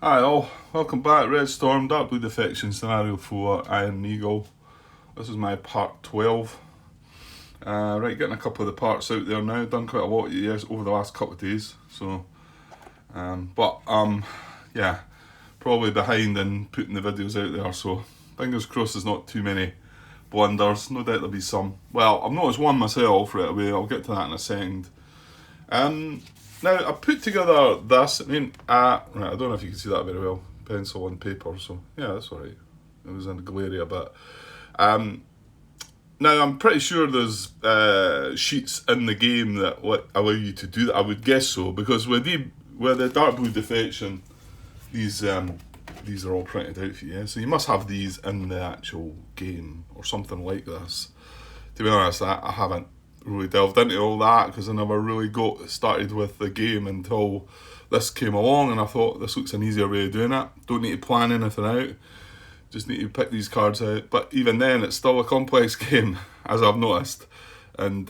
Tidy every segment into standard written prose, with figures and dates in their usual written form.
Hi all, welcome back. Red Storm, Dark Blue Defection, Scenario 4, Iron Eagle. This is my part 12. Right, getting a couple of the parts out there now. Done quite a lot yes, over the last couple of days. Yeah, probably behind in putting the videos out there. So, fingers crossed there's not too many blunders. No doubt there'll be some. Well, I've noticed one myself right away. I'll get to that in a second. Um, Now, I put together this. Right, I don't know if you can see that very well. Pencil and paper, so yeah, that's alright. It was in glary a bit. Um, Now, I'm pretty sure there's sheets in the game that allow you to do that. I would guess so, because with the dark blue defection, these are all printed out for you. Yeah? So you must have these in the actual game or something like this. To be honest, I haven't really delved into all that because I never really got started with the game until this came along, and I thought this looks an easier way of doing it. Don't need to plan anything out, just need to pick these cards out. But even then, it's still a complex game, as I've noticed. And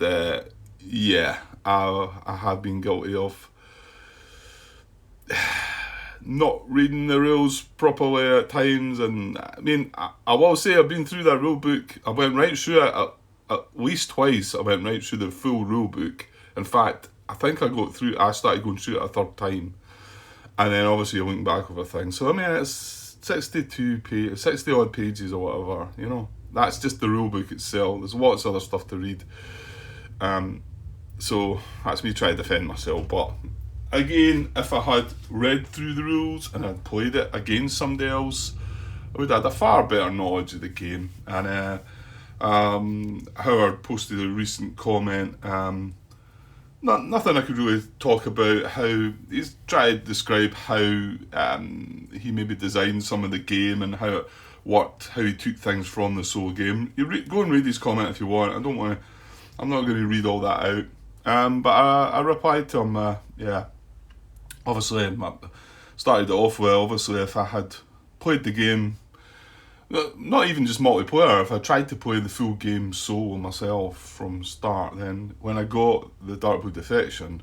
yeah, I have been guilty of not reading the rules properly at times. And I will say I've been through that rule book. I went right through it at least twice. I went right through the full rule book. In fact, I think I started going through it a third time. And then obviously I went back over things. So it's 60 odd pages or whatever, you know. That's just the rule book itself. There's lots of other stuff to read. So that's me trying to defend myself. But again, if I had read through the rules and had played it against somebody else, I would have had a far better knowledge of the game. And Howard posted a recent comment. Nothing I could really talk about. How he's tried to describe how he maybe designed some of the game and how it worked, how he took things from the Soul game. Go and read his comment if you want. I'm not going to read all that out. But I replied to him. Yeah, obviously, I started it off well. Obviously, if I had played the game, not even just multiplayer, if I tried to play the full game solo myself from start, then when I got the Dark Blue Defection,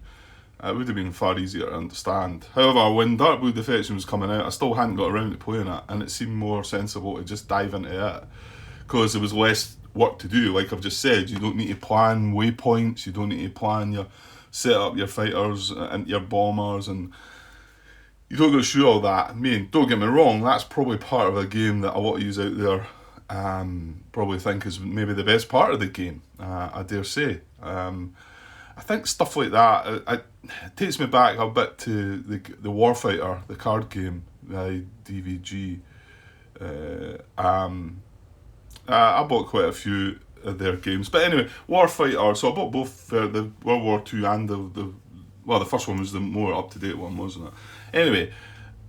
it would have been far easier to understand. However, when Dark Blue Defection was coming out, I still hadn't got around to playing it, and it seemed more sensible to just dive into it because there was less work to do. Like I've just said, you don't need to plan waypoints, you don't need to set up your fighters and your bombers, and you don't go through all that. Don't get me wrong, that's probably part of a game that a lot of you out there probably think is maybe the best part of the game, I dare say. I think stuff like that, it takes me back a bit to the Warfighter, the card game, the DBD. I bought quite a few of their games. But anyway, Warfighter, so I bought both the World War II and the first one was the more up-to-date one, wasn't it? Anyway,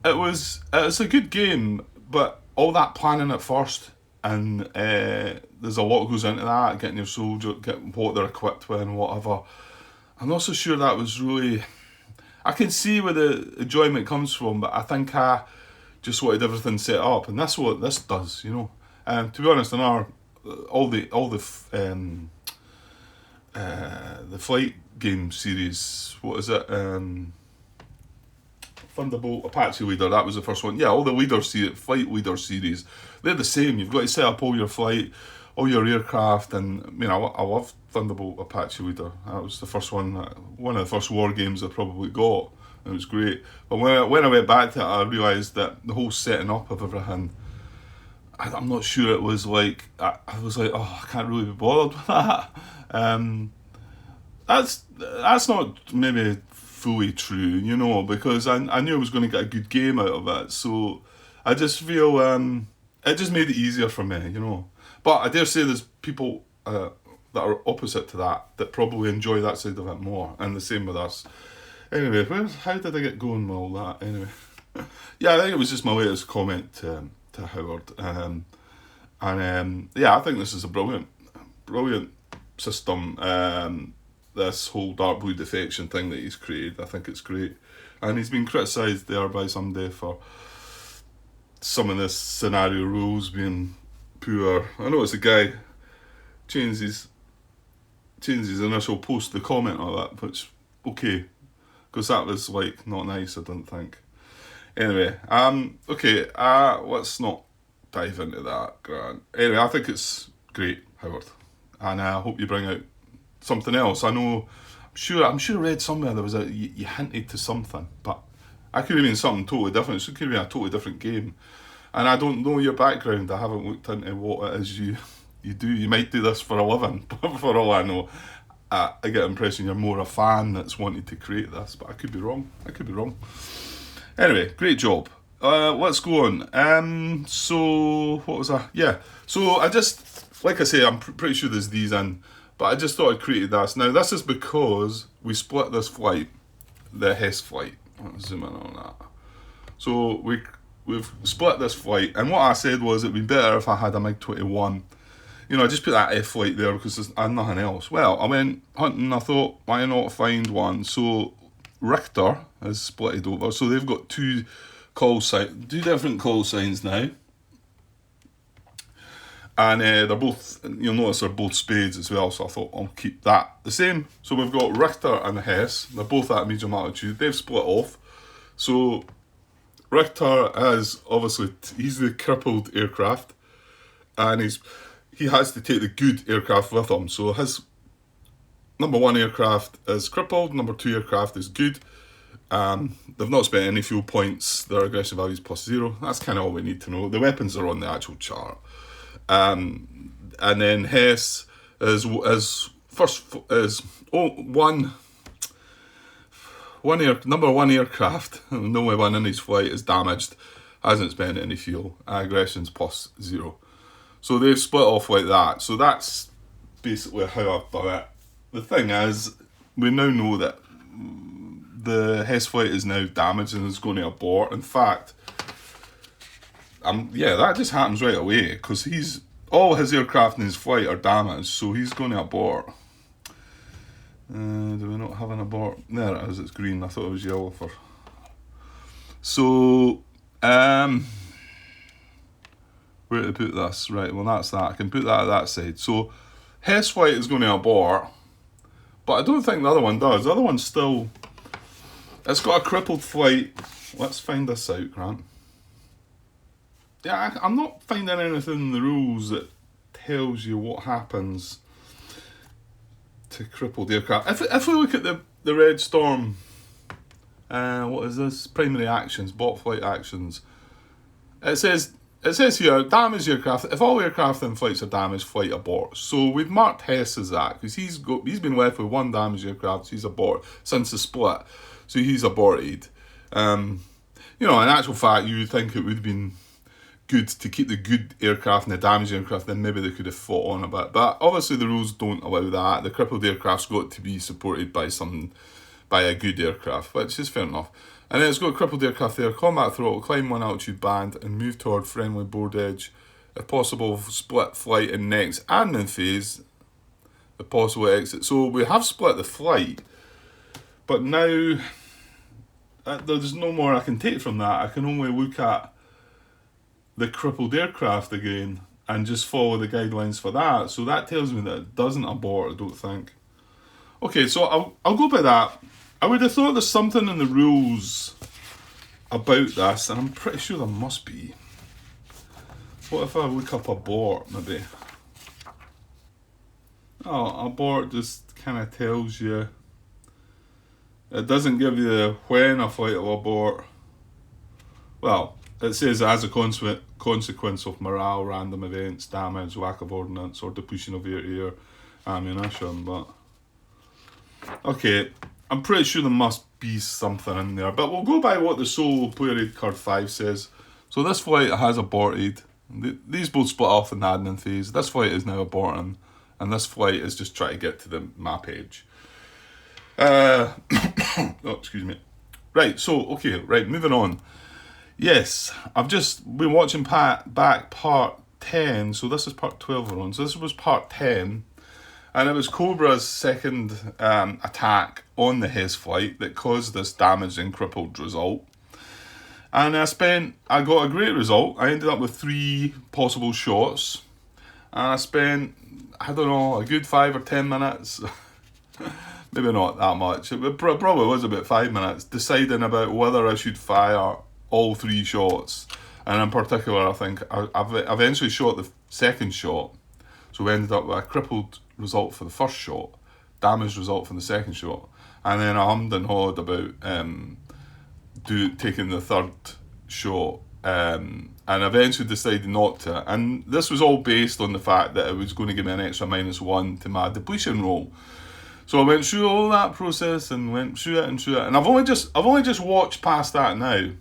it's a good game, but all that planning at first, and there's a lot goes into that, getting your soldier, getting what they're equipped with and whatever. I'm not so sure that was really... I can see where the enjoyment comes from, but I think I just wanted everything set up, and that's what this does, you know. To be honest, in the flight game series, what is it? Thunderbolt Apache Leader, that was the first one. Yeah, all the flight leader series, they're the same. You've got to set up all your flight, all your aircraft, and I love Thunderbolt Apache Leader. That was the first one of the first war games I probably got. It was great. But when I went back to it, I realised that the whole setting up of everything, I'm not sure it was like, I was like, oh, I can't really be bothered with that. That's not maybe fully true, you know, because I knew I was going to get a good game out of it. So I just feel it just made it easier for me, you know. But I dare say there's people that are opposite to that probably enjoy that side of it more, and the same with us. Anyway, how did I get going with all that? Anyway, yeah, I think it was just my latest comment to Howard, yeah, I think this is a brilliant system. This whole dark blue defection thing that he's created, I think it's great, and he's been criticised there by somebody for some of this scenario rules being poor. I know it's a guy changed his initial post to comment on that, which okay, because that was like not nice, I don't think. Anyway, okay, let's not dive into that, Grant. Anyway, I think it's great, Howard, and I hope you bring out something else. I'm sure I read somewhere there was you hinted to something, but I could have been something totally different. So it could have been a totally different game, and I don't know your background. I haven't looked into what it is you do. You might do this for a living, but for all I know, I get the impression you're more a fan that's wanted to create this, but I could be wrong. Anyway, great job. Let's go on. So what was that? Yeah. So I just, like I say, I'm pretty sure there's these in, but I just thought I'd created this. Now this is because we split this flight, the Hess flight. Let's zoom in on that. So we've split this flight, and what I said was it'd be better if I had a MiG-21. You know, I just put that F flight there because there's nothing else. Well, I went hunting. I thought, why not find one? So Richter is splitted over. So they've got two different call signs now. And they're both, you'll notice they're both spades as well, so I thought I'll keep that the same. So we've got Richter and Hess. They're both at medium altitude. They've split off. So Richter is obviously, he's the crippled aircraft, and he has to take the good aircraft with him. So his number one aircraft is crippled, number two aircraft is good. They've not spent any fuel points, their aggression value is +0. That's kind of all we need to know. The weapons are on the actual chart. And then Hess number one aircraft, the only one in his flight, is damaged, hasn't spent any fuel, aggression's +0. So they've split off like that. So that's basically how I've done it. The thing is, we now know that the Hess flight is now damaged and is going to abort. In fact, that just happens right away because all his aircraft in his flight are damaged, so he's going to abort. Do we not have an abort? There it is, it's green. I thought it was yellow for. So, where to put this? Right, well that's that. I can put that at that side. So, Hess flight is going to abort, but I don't think the other one does. The other one's still. It's got a crippled flight. Let's find this out, Grant. Yeah, I'm not finding anything in the rules that tells you what happens to crippled aircraft. If we look at the Red Storm, what is this? Primary actions, bot flight actions. It says here, damaged aircraft. If all aircraft in flights are damaged, flight abort. So we've marked Hess as that because he's been left with one damaged aircraft. So he's abort since the split. So he's aborted. In actual fact, you would think it would have been good to keep the good aircraft and the damaged aircraft, then maybe they could have fought on a bit. But obviously the rules don't allow that. The crippled aircraft's got to be supported by a good aircraft, which is fair enough. And then it's got a crippled aircraft there, combat throttle, climb one altitude band and move toward friendly board edge. If possible, split flight in next admin phase. If possible, exit. So we have split the flight, but now there's no more I can take from that. I can only look at the crippled aircraft again and just follow the guidelines for that. So that tells me that it doesn't abort, I don't think. Okay, so I'll go by that. I would have thought there's something in the rules about this, and I'm pretty sure there must be. What if I look up abort, maybe? Oh, abort just kind of tells you. It doesn't give you the when a flight will abort. Well, it says as a consequence of morale, random events, damage, lack of ordnance, or depletion of air ammunition. But okay, I'm pretty sure there must be something in there. But we'll go by what the sole player aid card 5 says. So this flight has aborted. These both split off in the admin phase. This flight is now aborting, and this flight is just trying to get to the map edge. Oh, excuse me. Right, moving on. Yes, I've just been watching back part 10, so this is part 12 we're on. So this was part 10, and it was Cobra's second attack on the Hess flight that caused this damaged and crippled result. And I got a great result. I ended up with 3 possible shots, and I spent, I don't know, a good 5 or 10 minutes, maybe not that much, it probably was about 5 minutes, deciding about whether I should fire all 3 shots. And in particular, I think I've eventually shot the second shot. So we ended up with a crippled result for the first shot, damaged result for the second shot. And then I hummed and hawed about taking the third shot. And eventually decided not to. And this was all based on the fact that it was going to give me an extra -1 to my depletion roll. So I went through all that process and went through it. And I've only just watched past that now.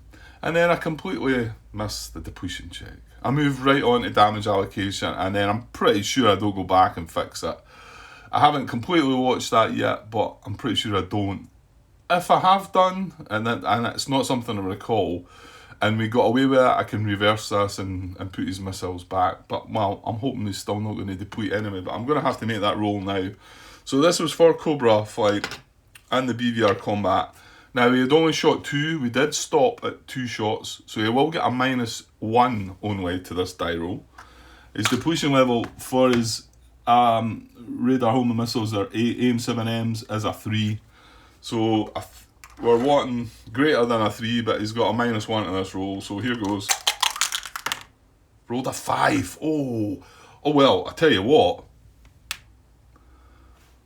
And then I completely missed the depletion check. I moved right on to damage allocation, and then I'm pretty sure I don't go back and fix it. I haven't completely watched that yet, but I'm pretty sure I don't. If I have done, and it's not something I recall, and we got away with it, I can reverse this and put his missiles back. But, well, I'm hoping he's still not going to deplete anyway, but I'm going to have to make that roll now. So this was for Cobra flight and the BVR combat. Now, we had only shot 2. We did stop at 2 shots, so he will get a -1 only to this die roll. His depletion level for his radar homing missiles are AIM-7Ms is a 3. So we're wanting greater than a 3, but he's got a -1 to this roll. So here goes. Rolled a 5. Oh well, I tell you what.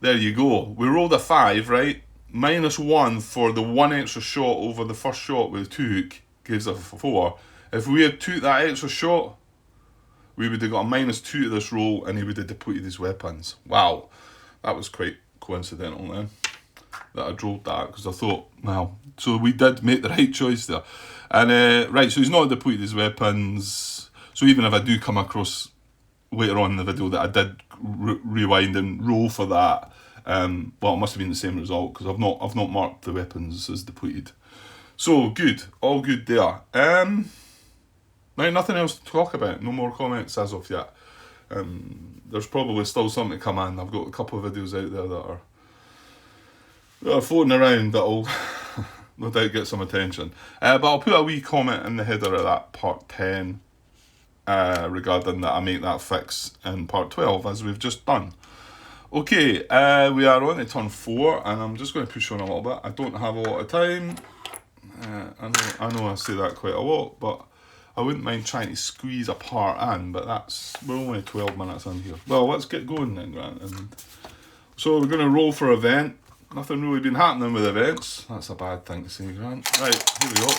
There you go. We rolled a 5, right? -1 for the 1 extra shot over the first shot with 2 gives us a 4. If we had took that extra shot, we would have got a -2 to this roll, and he would have depleted his weapons. Wow, that was quite coincidental then that I rolled that, because I thought, well, so we did make the right choice there. And right, so he's not depleted his weapons. So even if I do come across later on in the video that I did rewind and roll for that, well, it must have been the same result, because I've not marked the weapons as depleted. So good, all good there. Now, nothing else to talk about. No more comments as of yet. There's probably still something to come in. I've got a couple of videos out there that are floating around that'll no doubt get some attention. But I'll put a wee comment in the header of that part 10 regarding that I make that fix in part 12, as we've just done. Okay, we are on to turn 4, and I'm just going to push on a little bit. I don't have a lot of time. I know I say that quite a lot, but I wouldn't mind trying to squeeze a part in, but we're only 12 minutes in here. Well, let's get going then, Grant. And so we're going to roll for event. Nothing really been happening with events. That's a bad thing to say, Grant. Right, here we go.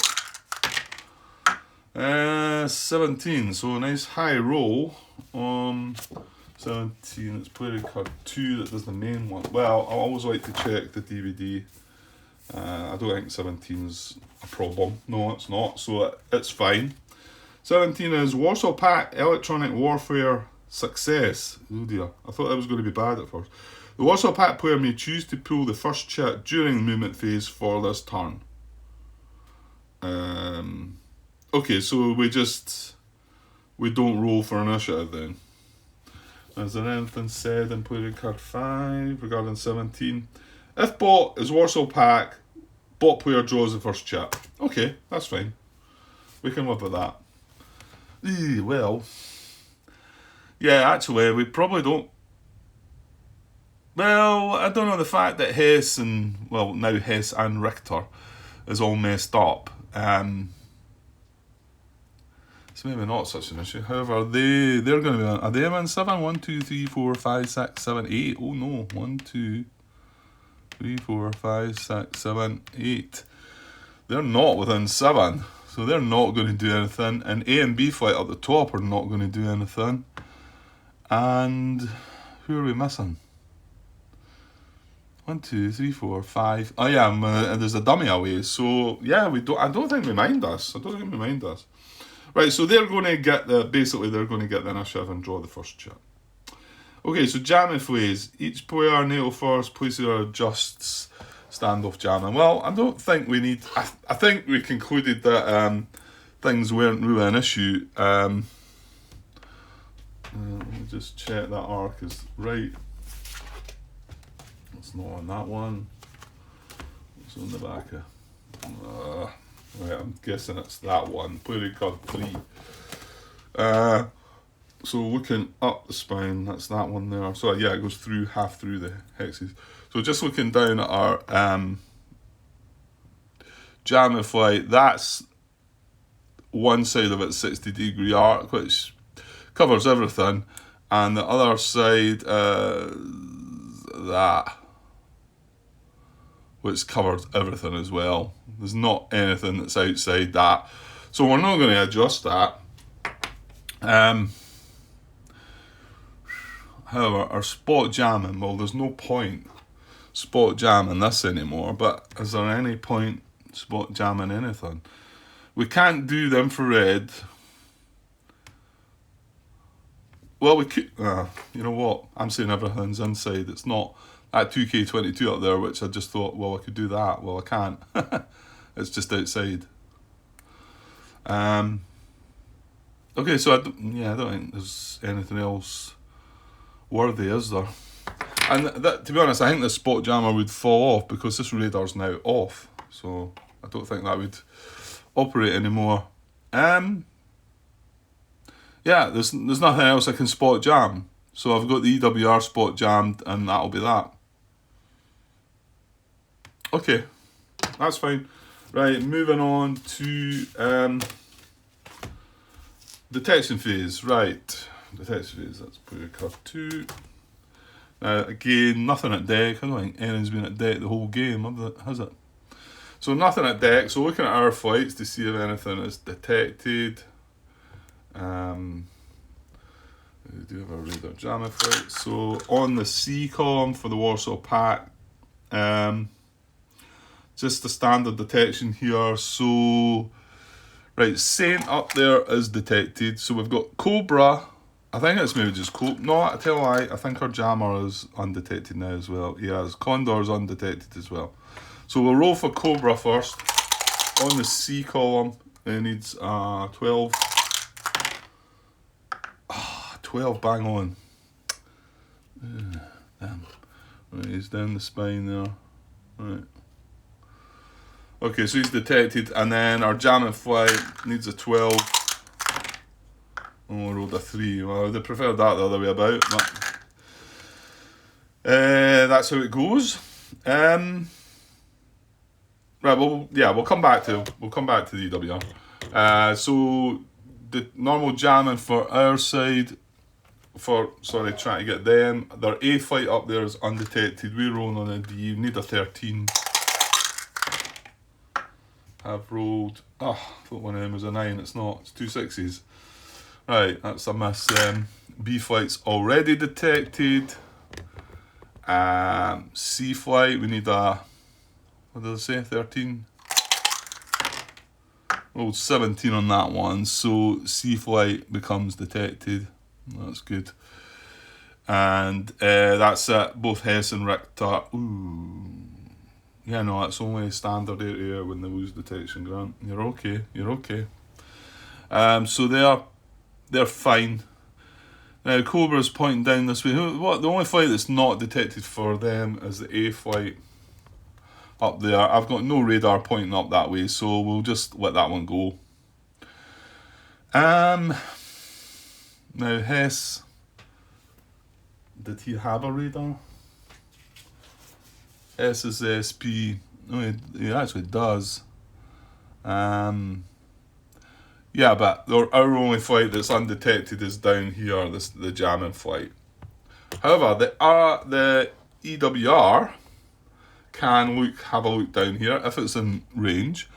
17, so a nice high roll. 17, it's player card 2 that does the main one. Well, I always like to check the DBD. I don't think 17's a problem. No, it's not, so it's fine. 17 is Warsaw Pact Electronic Warfare Success. Oh dear, I thought that was going to be bad at first. The Warsaw Pact player may choose to pull the first chit during the movement phase for this turn. Okay, so we don't roll for initiative then. Is there anything said in player card 5 regarding 17? If bot is Warsaw Pact, bot player draws the first chit. Okay, that's fine. We can live with that. Well, yeah, actually, we probably don't. Well, I don't know, the fact that Hess and, well, now Hess and Richter is all messed up. It's maybe not such an issue. However, they're going to be on. Are they in 7? 1, 2, 3, 4, 5, 6, 7, 8. Oh no. 1, 2, 3, 4, 5, 6, 7, 8. They're not within 7. So they're not going to do anything. And A and B flight at the top are not going to do anything. And who are we missing? 1, 2, 3, 4, 5. Oh yeah, and there's a dummy away. So yeah, I don't think we mind us. Right, so they're going to get basically they're going to get the initiative and draw the first chit. Okay, so jamming phase. Each player NATO first places or adjusts standoff jamming. Well, I don't think we need. I think we concluded that things weren't really an issue. Let me just check that arc is right. It's not on that one. It's on the back of. Right, I'm guessing it's that one. Player card 3. So looking up the spine, that's that one there. So yeah, it goes through half through the hexes. So just looking down at our jamming flight, that's one side of it's 60-degree arc, which covers everything, and the other side that, which covers everything as well. There's not anything that's outside that, so we're not going to adjust that. However, our spot jamming, well, there's no point spot jamming this anymore, but is there any point spot jamming anything? We can't do the infrared. Well, we could, you know what, I'm saying everything's inside. It's not that 2K22 up there, which I just thought, well, I could do that. Well, I can't. It's just outside. Okay, so I don't think there's anything else worthy, is there? And that, to be honest, I think the spot jammer would fall off because this radar's now off, so I don't think that would operate anymore. Yeah, there's nothing else I can spot jam, so I've got the EWR spot jammed, and that'll be that. Okay, that's fine. Right, moving on to detection phase. Right, detection phase. Let's put a curve 2. Now, again, nothing at deck. I don't think anything's been at deck the whole game, has it? So nothing at deck. So looking at our flights to see if anything is detected. We do have a radar jammer flight. So on the C column for the Warsaw Pack, just the standard detection here. So, right, Saint up there is detected. So we've got Cobra. I think it's maybe just Cobra. No, I tell you I think our jammer is undetected now as well. Yes, Condor is undetected as well. So we'll roll for Cobra first. On the C column, it needs 12. 12, bang on. Damn. Right, he's down the spine there. Right. Okay, so he's detected, and then our jamming flight needs a 12. Oh, I rolled a 3. Well, I would have preferred that the other way about, but that's how it goes. Right, well, yeah, we'll come back to the EWR. So the normal jamming for our side, trying to get them. Their A flight up there is undetected. We're rolling on a D. We need a 13. I've rolled. I thought one of them was a 9. It's not. It's 2 6s. Right, that's a miss. B flight's already detected. C flight, we need a, what did I say, 13? Oh, 17 on that one, so C flight becomes detected. That's good. And that's it, both Hess and Richter. Ooh. Yeah, no, it's only standard area when they lose detection, Grant. You're okay. So they're fine. Now Cobra's pointing down this way. The only flight that's not detected for them is the A flight up there. I've got no radar pointing up that way, so we'll just let that one go. Now Hess, did he have a radar? Hess is SP. No, he actually does. Yeah, but our only flight that's undetected is down here, the jamming flight. However, the EWR can have a look down here if it's in range.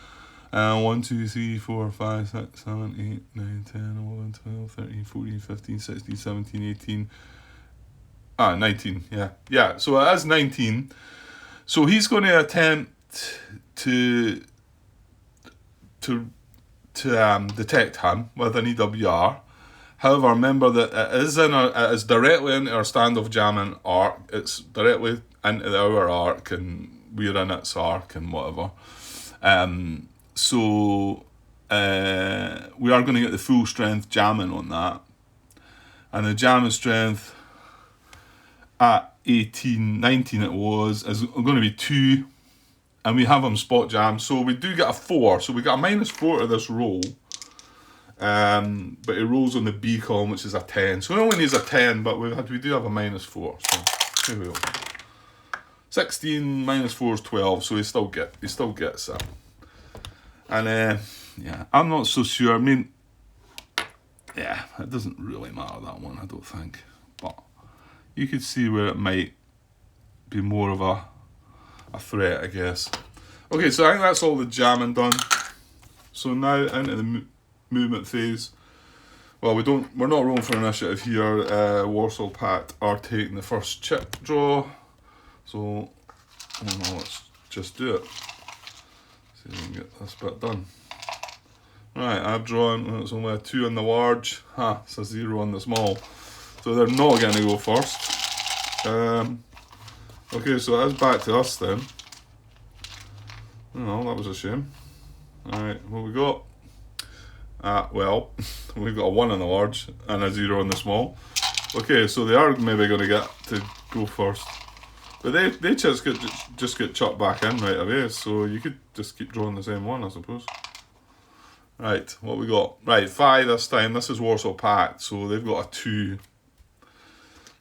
1, 2, 3, 4, 5, 6, 7, 8, 9, 10, 11, 12, 13, 14, 15, 16, 17, 18. 19, yeah. Yeah, so it is 19. So he's going to attempt to detect him with an EWR. However, remember that it is directly into our standoff jamming arc. It's directly into our arc, and we're in its arc and whatever. So we are going to get the full strength jamming on that, and the jamming strength at 18, 19 it was, is going to be 2. And we have him spot jam, so we do get a 4. So we got a -4 to this roll. But it rolls on the B column, which is a 10. So he only needs a 10, but we do have a -4. So here we go. 16 -4 is 12, so he still gets it. And yeah, I'm not so sure. I mean, yeah, it doesn't really matter, that one, I don't think. But you could see where it might be more of a threat, I guess. Okay, so I think that's all the jamming done. So now into the movement phase. Well, we're not rolling for initiative here. Warsaw Pact are taking the first chip draw. So, I don't know, let's just do it. See if we can get this bit done. Right, I've drawn, it's only a 2 on the large. It's a 0 on the small. So they're not going to go first. Okay, so that's back to us then. Oh, that was a shame. Alright, what we got? Well, we've got a 1 on the large and a 0 on the small. Okay, so they are maybe going to get to go first. But they just get chucked back in right away, so you could just keep drawing the same one, I suppose. Right, what we got? Right, 5 this time. This is Warsaw Pact, so they've got a 2.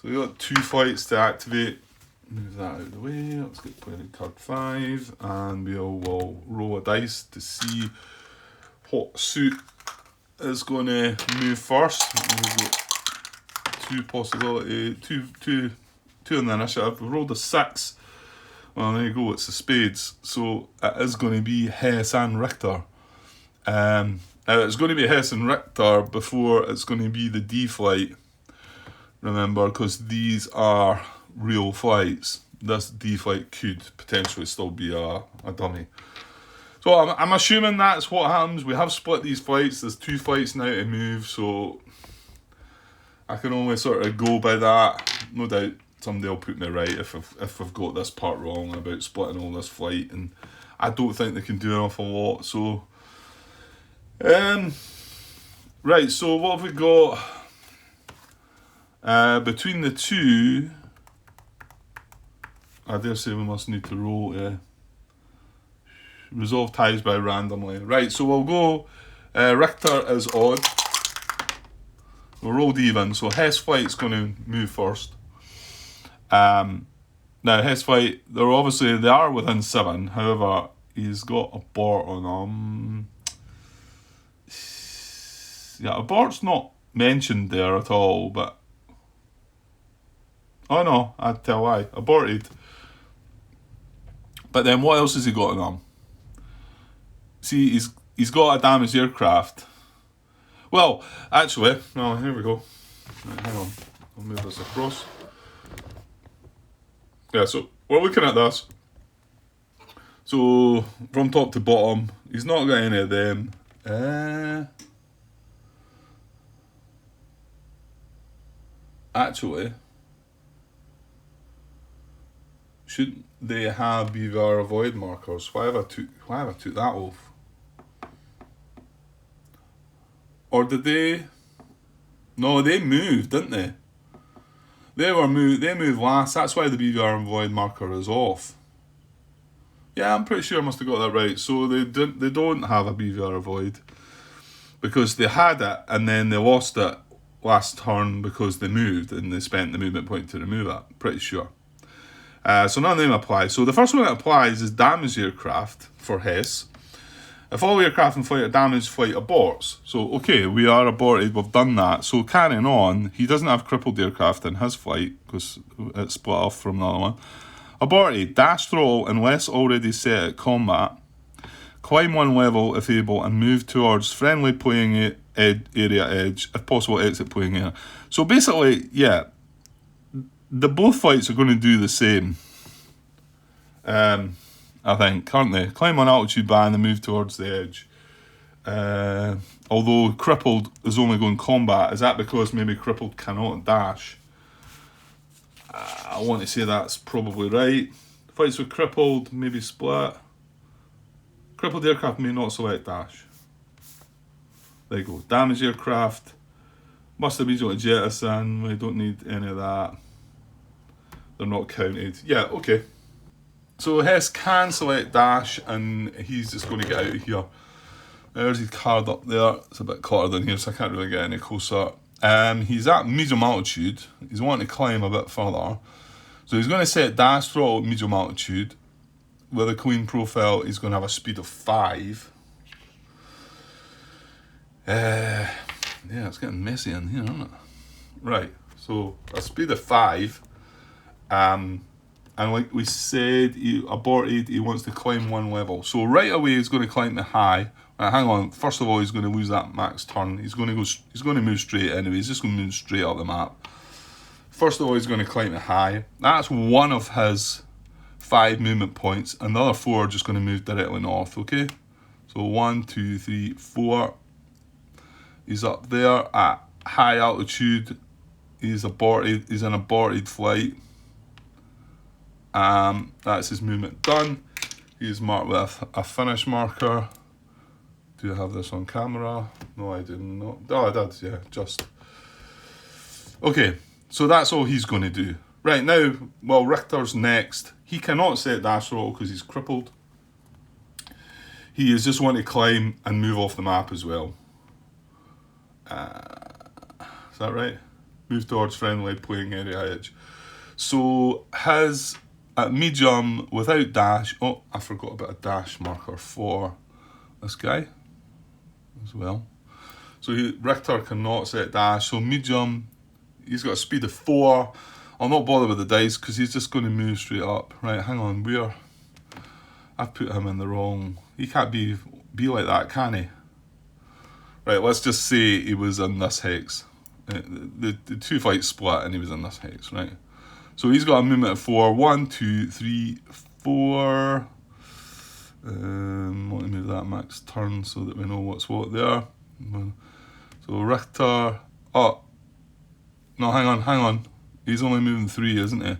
So they've got 2 fights to activate. Move that out of the way. Let's get playing card 5, and we'll roll a dice to see what suit is going to move first. We've got 2 possibilities, two in the initiative. We rolled a 6. Well, there you go. It's the spades. So it is going to be Hess and Richter. It's going to be Hess and Richter before it's going to be the D flight. Remember, because these are real flights. This D flight could potentially still be a dummy. So I'm assuming that's what happens. We have split these flights. There's 2 flights now to move, so I can only sort of go by that. No doubt somebody will put me right if I've got this part wrong about splitting all this flight, and I don't think they can do an awful lot. So, right. So what have we got? Between the 2, I dare say we must need to roll. Resolve ties by randomly. Right, so we'll go. Richter is odd. We'll roll even. So Hess Flight's going to move first. Now Hess Flight, they are within 7. However, he's got a bort on him. Yeah, a bort's not mentioned there at all. But oh no, I'd tell why. Aborted. But then what else has he got on him? See, he's got a damaged aircraft. Well, actually, no, here we go. Right, hang on. I'll move this across. Yeah, so we're looking at this. So, from top to bottom, he's not got any of them. Actually, shouldn't they have BVR avoid markers? Why have I took that off? Or did they? No, they moved, didn't they? They moved last. That's why the BVR avoid marker is off. Yeah, I'm pretty sure I must have got that right. So they don't have a BVR avoid because they had it and then they lost it last turn because they moved and they spent the movement point to remove it. Pretty sure. So none of them apply. So the first one that applies is damaged aircraft for Hess. If all aircraft in flight are damaged, flight aborts. So, okay, we are aborted, we've done that. So, carrying on, he doesn't have crippled aircraft in his flight because it's split off from the other one. Aborted, dash throttle unless already set at combat. Climb 1 level if able and move towards friendly playing area edge. If possible, exit playing area. So, basically, yeah, both flights are going to do the same. I think, aren't they? Climb on altitude band and move towards the edge. Although crippled is only going combat. Is that because maybe crippled cannot dash? I want to say that's probably right. Fights with crippled, maybe split. Crippled aircraft may not select dash. There you go. Damaged aircraft. Must have been able to jettison. We don't need any of that. They're not counted. Yeah, okay. So Hess can select dash and he's just going to get out of here. There's his card up there. It's a bit cluttered in here so I can't really get any closer. He's at medium altitude. He's wanting to climb a bit further. So he's going to set dash throttle at medium altitude. With a clean profile he's going to have a speed of 5. Yeah, it's getting messy in here, isn't it? Right, so a speed of 5. And like we said, he aborted, he wants to climb 1 level. So right away he's going to climb to high. Hang on, first of all he's going to lose that max turn. He's going to move straight anyway, he's just going to move straight up the map. First of all he's going to climb to high. That's one of his 5 movement points, and the other 4 are just going to move directly north, okay? So 1, 2, 3, 4. He's up there at high altitude. He's an aborted flight. That's his movement done. He's marked with a finish marker. Do I have this on camera? No, I did not. Oh, I did, yeah, just. Okay, so that's all he's going to do. Right, now, well, Richter's next. He cannot set dash throttle because he's crippled. He is just want to climb and move off the map as well. Is that right? Move towards friendly playing area edge. So his at medium without dash. Oh, I forgot about a dash marker for this guy as well. So Richter cannot set dash. So medium, he's got a speed of 4. I'll not bother with the dice because he's just going to move straight up. Right, hang on. I've put him in the wrong. He can't be like that, can he? Right, let's just say he was in this hex. The 2 fights split and he was in this hex, right? So he's got a movement of 4. 1, 2, 3, 4. Want to move that max turn so that we know what's what there. So Richter. Oh, no, hang on. He's only moving 3, isn't he?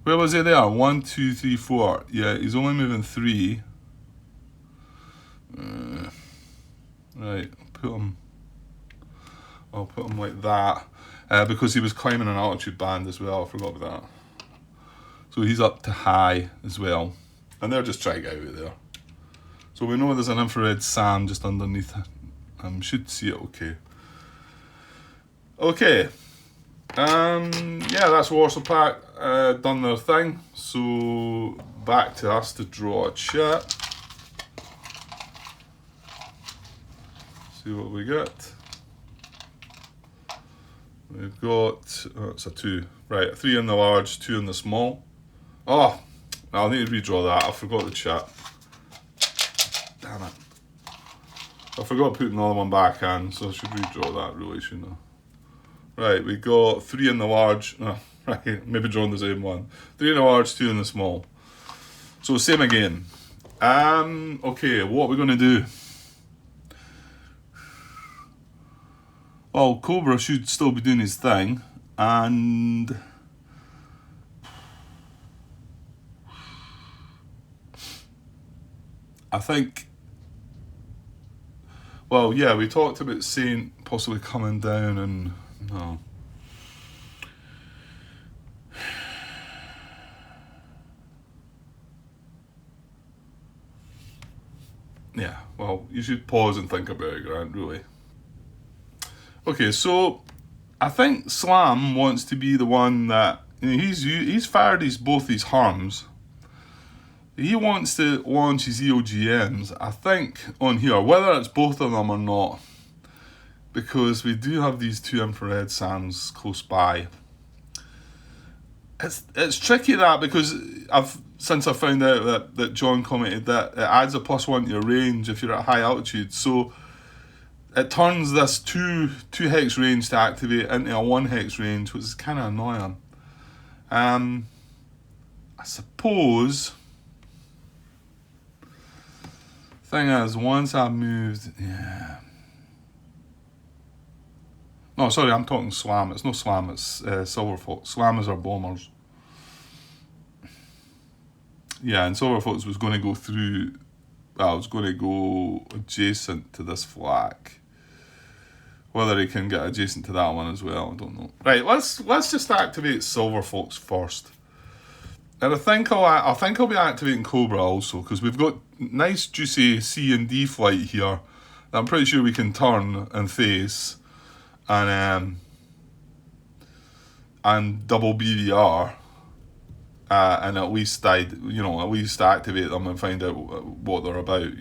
Where was he there? 1, 2, 3, 4. Yeah, he's only moving 3. Right, I'll put him like that. Because he was climbing an altitude band as well. I forgot about that. So he's up to high as well. And they're just trying to get out of there. So we know there's an infrared SAM just underneath it. Should see it okay. Okay. Yeah, that's Warsaw Pack done their thing. So back to us to draw a chart. See what we get. We've got, it's a 2. Right, a 3 in the large, 2 in the small. Oh, I'll need to redraw that. I forgot the chat. Damn it. I forgot to put another one back in, so I should redraw that really, shouldn't I? Right, we got 3 in the large. Right, maybe drawing the same one. 3 in the large, 2 in the small. So same again. Okay, what are we going to do? Well, Cobra should still be doing his thing, and I think, well, yeah, we talked about Saint possibly coming down, and no. Yeah, well, you should pause and think about it, Grant, really. Okay, so I think Slam wants to be the one that, he's fired both these harms. He wants to launch his EOGMs, I think, on here, whether it's both of them or not, because we do have these 2 infrared SAMs close by. It's tricky that, because since I found out that John commented that it adds a +1 to your range if you're at high altitude, so it turns this 2 hex range to activate into a 1 hex range, which is kind of annoying. I suppose. Thing is, once I've moved, yeah. No, sorry, I'm talking Slam. It's no Slam, it's Silverfox. Slam is our bombers. Yeah, and Silverfox was going to go through. Well, I was going to go adjacent to this flak. Whether he can get adjacent to that one as well, I don't know. Right, let's just activate Silverfox first. And I think I'll be activating Cobra also, because we've got nice juicy C and D flight here that I'm pretty sure we can turn and face and double BVR and at least activate them and find out what they're about,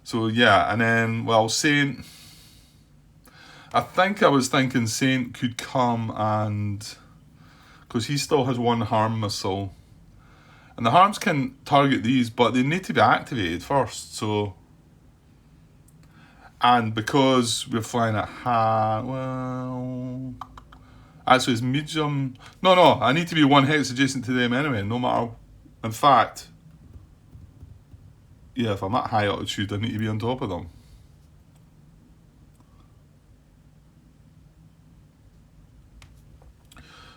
So yeah, and then, well, Saint, I think I was thinking Saint could come and, because he still has one harm missile. And the harms can target these, but they need to be activated first, so... And because we're flying at high, well... Actually, it's medium... No, I need to be 1 hex adjacent to them anyway, no matter... In fact... Yeah, if I'm at high altitude, I need to be on top of them.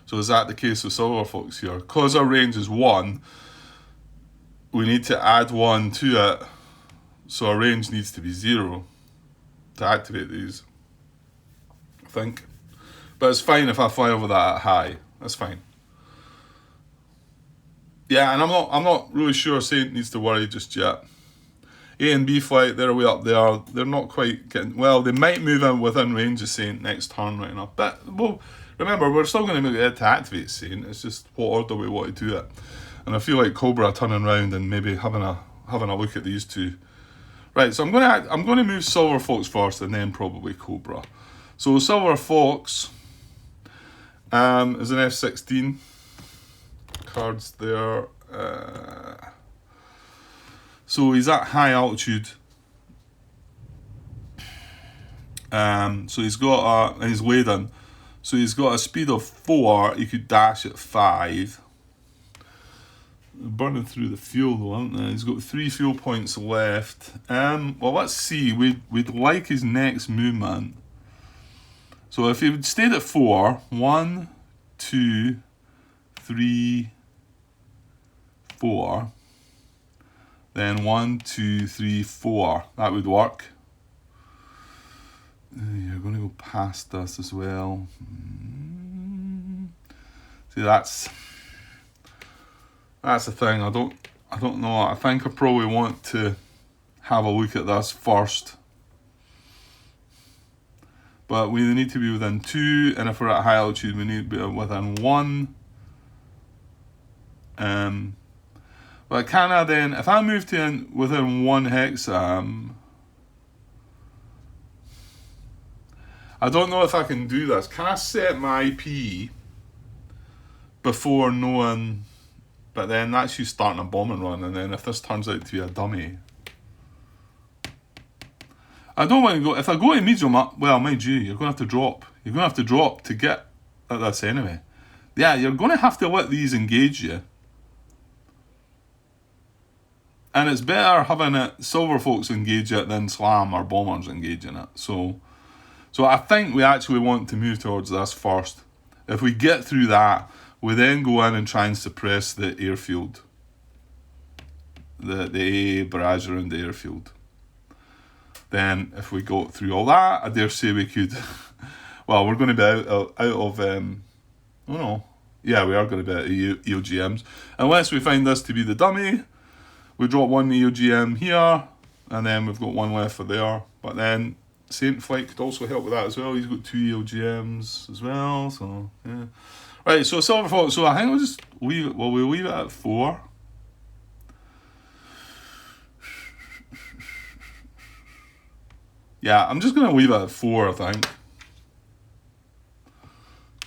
So is that the case with Silver Fox here? Because our range is 1, we need to add 1 to it, so our range needs to be 0 to activate these, I think. But it's fine if I fly over that at high. That's fine. Yeah, and I'm not really sure Saint needs to worry just yet. A and B flight, they're way up there. They're not quite getting... Well, they might move in within range of Saint next turn right enough. But, well, remember, we're still going to make it to activate Saint. It's just what order we want to do it. And I feel like Cobra turning around and maybe having a look at these two. Right, so I'm going to move Silver Fox first and then probably Cobra. So Silver Fox is an F-16. Cards there. So he's at high altitude. So he's got and he's laden. So he's got a speed of 4. He could dash at 5. Burning through the fuel though, aren't they? He's got 3 fuel points left. Well, let's see. We'd like his next movement. So if he stayed at 4, 1, 2, 3, 4. Then 1, 2, 3, 4. That would work. You're going to go past us as well. See, that's the thing. I don't know. I think I probably want to have a look at this first. But we need to be within 2, and if we're at high altitude, we need to be within 1. But can I then, if I move to within 1 hex, I don't know if I can do this. Can I set my IP before knowing? But then that's you starting a bombing run, and then if this turns out to be a dummy, I don't want to go. If I go to medium up, well, mind you, you're going to have to drop. You're going to have to drop to get at this anyway. Yeah, you're going to have to let these engage you. And it's better having it Silver Fox engage it than Slam or Bombers engaging it. So I think we actually want to move towards this first. If we get through that, we then go in and try and suppress the airfield. The AA barrage around the airfield. Then if we go through all that, I dare say we could... Well, we're going to be out of... oh no. Yeah, we are going to be out of EOGMs. Unless we find this to be the dummy... We drop 1 EOGM here, and then we've got 1 left for there. But then Saint Flight could also help with that as well. He's got 2 EOGMs as well, so yeah. Right, so Silver Fox. So I think we'll just leave it. Well, we'll leave it at 4. Yeah, I'm just going to leave it at 4, I think.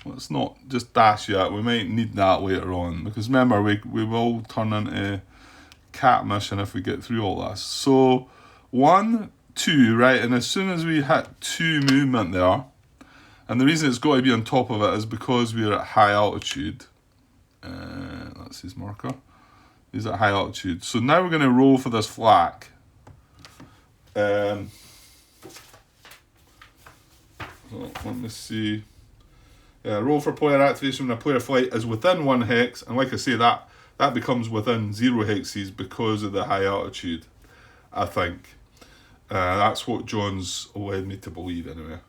Let's not just dash yet. We might need that later on. Because remember, we will turn into... cat mission if we get through all this. So 1, 2, right, and as soon as we hit 2 movement there, and the reason it's got to be on top of it is because we're at high altitude. That's his marker. He's at high altitude. So now we're going to roll for this flak. Let me see. Roll for player activation when a player flight is within 1 hex, and like I say, that becomes within 0 hexes because of the high altitude, I think. That's what John's led me to believe, anyway.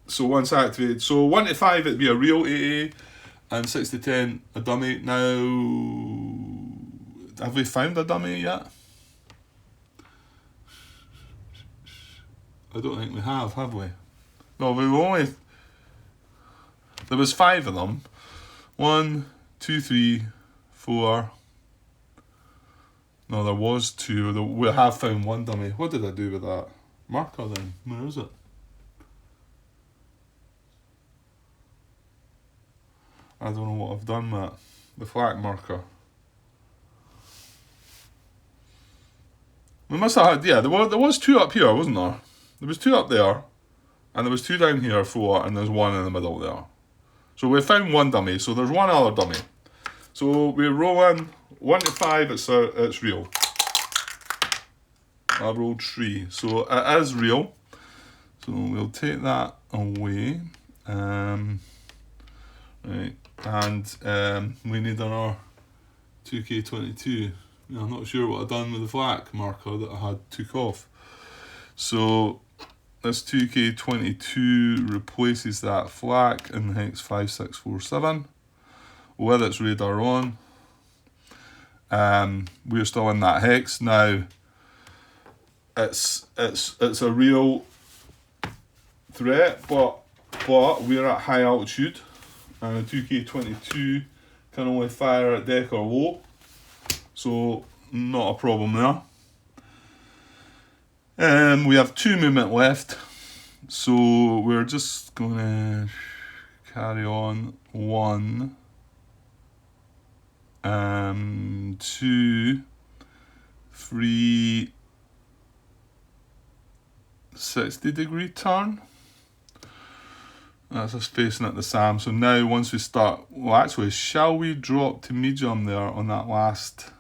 So once activated, so 1 to 5 it'd be a real AA, and 6 to 10 a dummy. Now, have we found a dummy yet? I don't think we have we? No, we've only... There was 5 of them. 1, 2, 3, 4, No, there was two. We have found one dummy. What did I do with that marker then? Where is it? I don't know what I've done with it. The flak marker. We must have had, yeah, there was two up here, wasn't there? There was two up there, and there was two down here, 4, and there's one in the middle there. So we found one dummy, so there's one other dummy. So we roll in 1 to 5, it's real. I rolled 3, so it is real. So we'll take that away. Right, and we need another 2K22. I'm not sure what I've done with the flak marker that I had took off. So this 2K22 replaces that flak in hex 5647 with its radar on. We're still in that hex now. It's a real threat, but we're at high altitude, and a 2K22 can only fire at deck or low, so not a problem there. We have 2 movement left, so we're just going to carry on 1, 2, 3, 60-degree turn. That's us facing at the SAM. So now once we start, well actually, shall we drop to medium there on that last?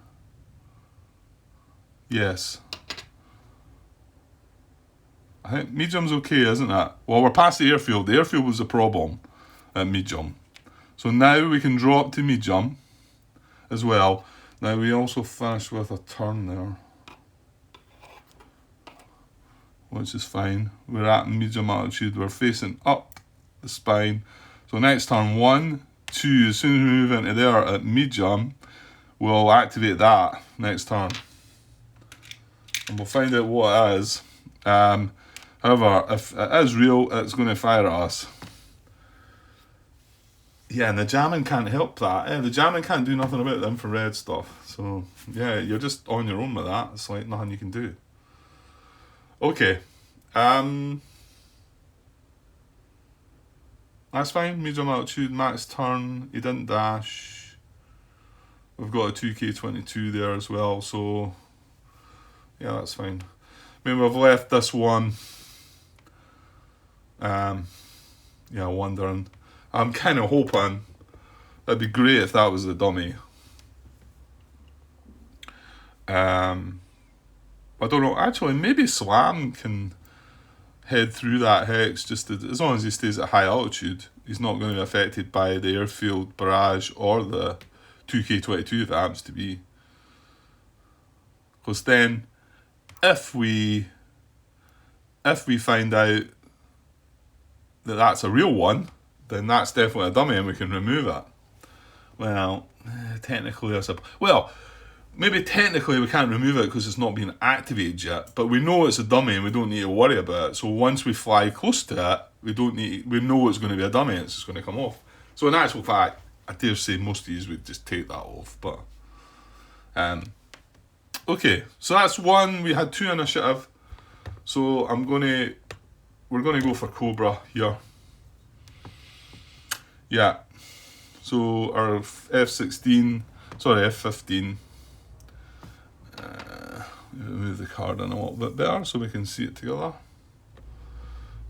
Yes. I think medium's okay, isn't it? Well, we're past the airfield. The airfield was the problem at medium. So now we can drop to medium as well. Now we also finish with a turn there, which is fine. We're at medium altitude. We're facing up the spine. So next turn, 1, 2, as soon as we move into there at medium, we'll activate that next turn. And we'll find out what it is. However, if it is real, it's going to fire at us. Yeah, and the jamming can't help that. The jamming can't do nothing about the infrared stuff. So, yeah, you're just on your own with that. It's like nothing you can do. Okay. That's fine. Medium altitude, max turn. He didn't dash. We've got a 2K22 there as well. So, yeah, that's fine. I mean, we've left this one. Yeah, wondering. I'm kind of hoping that'd be great if that was the dummy. I don't know. Actually, maybe Slam can head through that hex just as long as he stays at high altitude. He's not going to be affected by the airfield barrage or the 2K22 if it happens to be. Because then, if we find out that that's a real one, then that's definitely a dummy and we can remove it. Well, technically maybe technically we can't remove it because it's not been activated yet, but we know it's a dummy and we don't need to worry about it. So once we fly close to it, we know it's going to be a dummy and it's just going to come off. So in actual fact, I dare say most of these would just take that off, but okay, so that's one. We had 2 initiative, so we're gonna go for Cobra here. Yeah, so our F15. Move the card in a little bit better so we can see it together.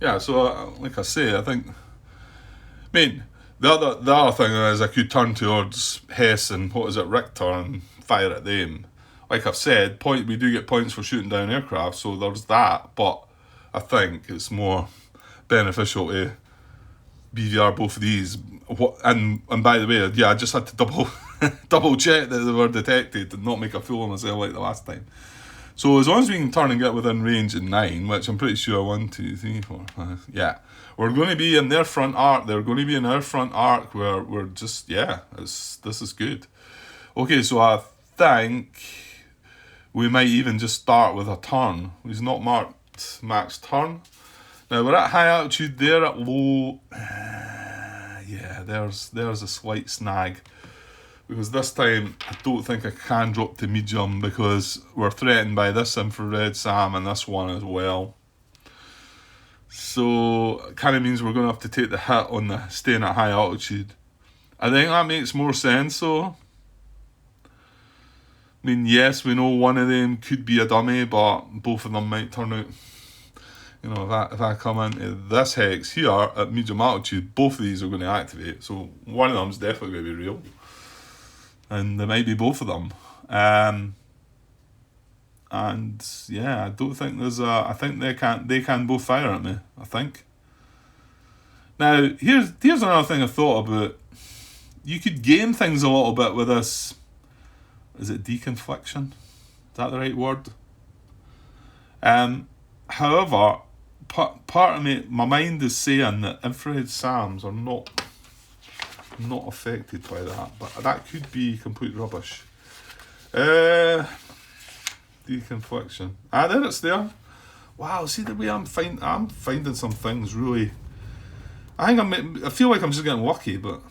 Yeah, so like I say, I think, the other thing is I could turn towards Hess and Richter and fire at them. Like I've said, we do get points for shooting down aircraft, so there's that, but I think it's more beneficial to BVR both of these. And by the way, yeah, I just had to double check that they were detected and not make a fool of myself like the last time. So as long as we can turn and get within range in 9, which I'm pretty sure 1, 2, 3, 4, 5, yeah, we're going to be in their front arc. They're going to be in our front arc where we're just, this is good. Okay, so I think we might even just start with a turn. He's not marked max turn. Now we're at high altitude, they're at low. Yeah, there's a slight snag. because this time I don't think I can drop to medium because we're threatened by this infrared SAM and this one as well. So it kind of means we're going to have to take the hit on the staying at high altitude. I think that makes more sense though. I mean, yes, we know one of them could be a dummy, but both of them might turn out, you know, if I come into this hex here at medium altitude, both of these are going to activate. So one of them's definitely going to be real. And there might be both of them. And yeah, I don't think there's I think they can both fire at me, I think. Now, here's another thing I thought about. You could game things a little bit with this. Is it deconfliction? Is that the right word? However, part of me, my mind is saying that infrared SAMs are not affected by that, but that could be complete rubbish. Deconfliction. There it's there. Wow, see the way I'm finding some things really. I feel like I'm just getting lucky, but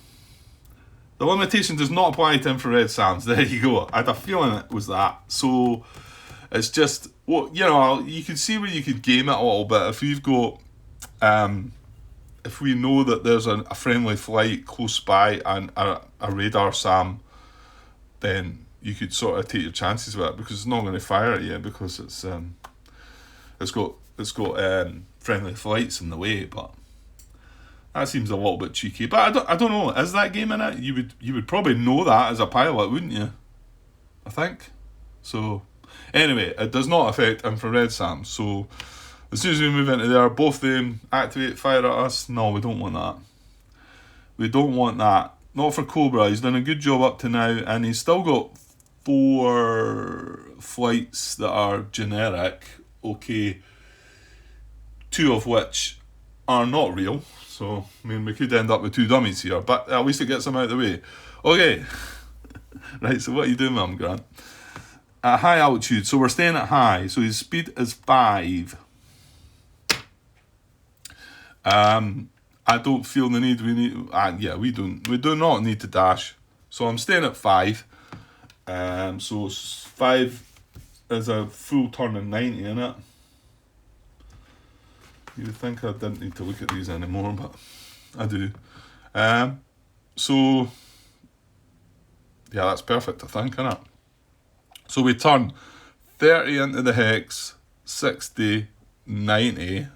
the limitation does not apply to infrared SAMs. There you go. I had a feeling it was that. So it's just, well, you know, you could see where you could game it a little bit. If you've got, if we know that there's a friendly flight close by and a radar SAM, then you could sort of take your chances with it because it's not going to fire at you because it's got friendly flights in the way, but. That seems a little bit cheeky, but I don't know. Is that game in it? You would probably know that as a pilot, wouldn't you? I think. So, anyway, it does not affect infrared SAM. So, as soon as we move into there, both of them activate, fire at us. No, we don't want that. We don't want that. Not for Cobra. He's done a good job up to now, and he's still got 4 flights that are generic. Okay, 2 of which are not real. So, I mean, we could end up with 2 dummies here, but at least it gets them out of the way. Okay. Right, so what are you doing, Mum Grant? At high altitude, so we're staying at high, so his speed is 5. I don't feel the need, we do not need to dash. So I'm staying at 5. So 5 is a full turn in 90, isn't it? You would think I didn't need to look at these anymore, but I do. So, yeah, that's perfect, I think, isn't it? So we turn 30 into the hex, 60, 90. I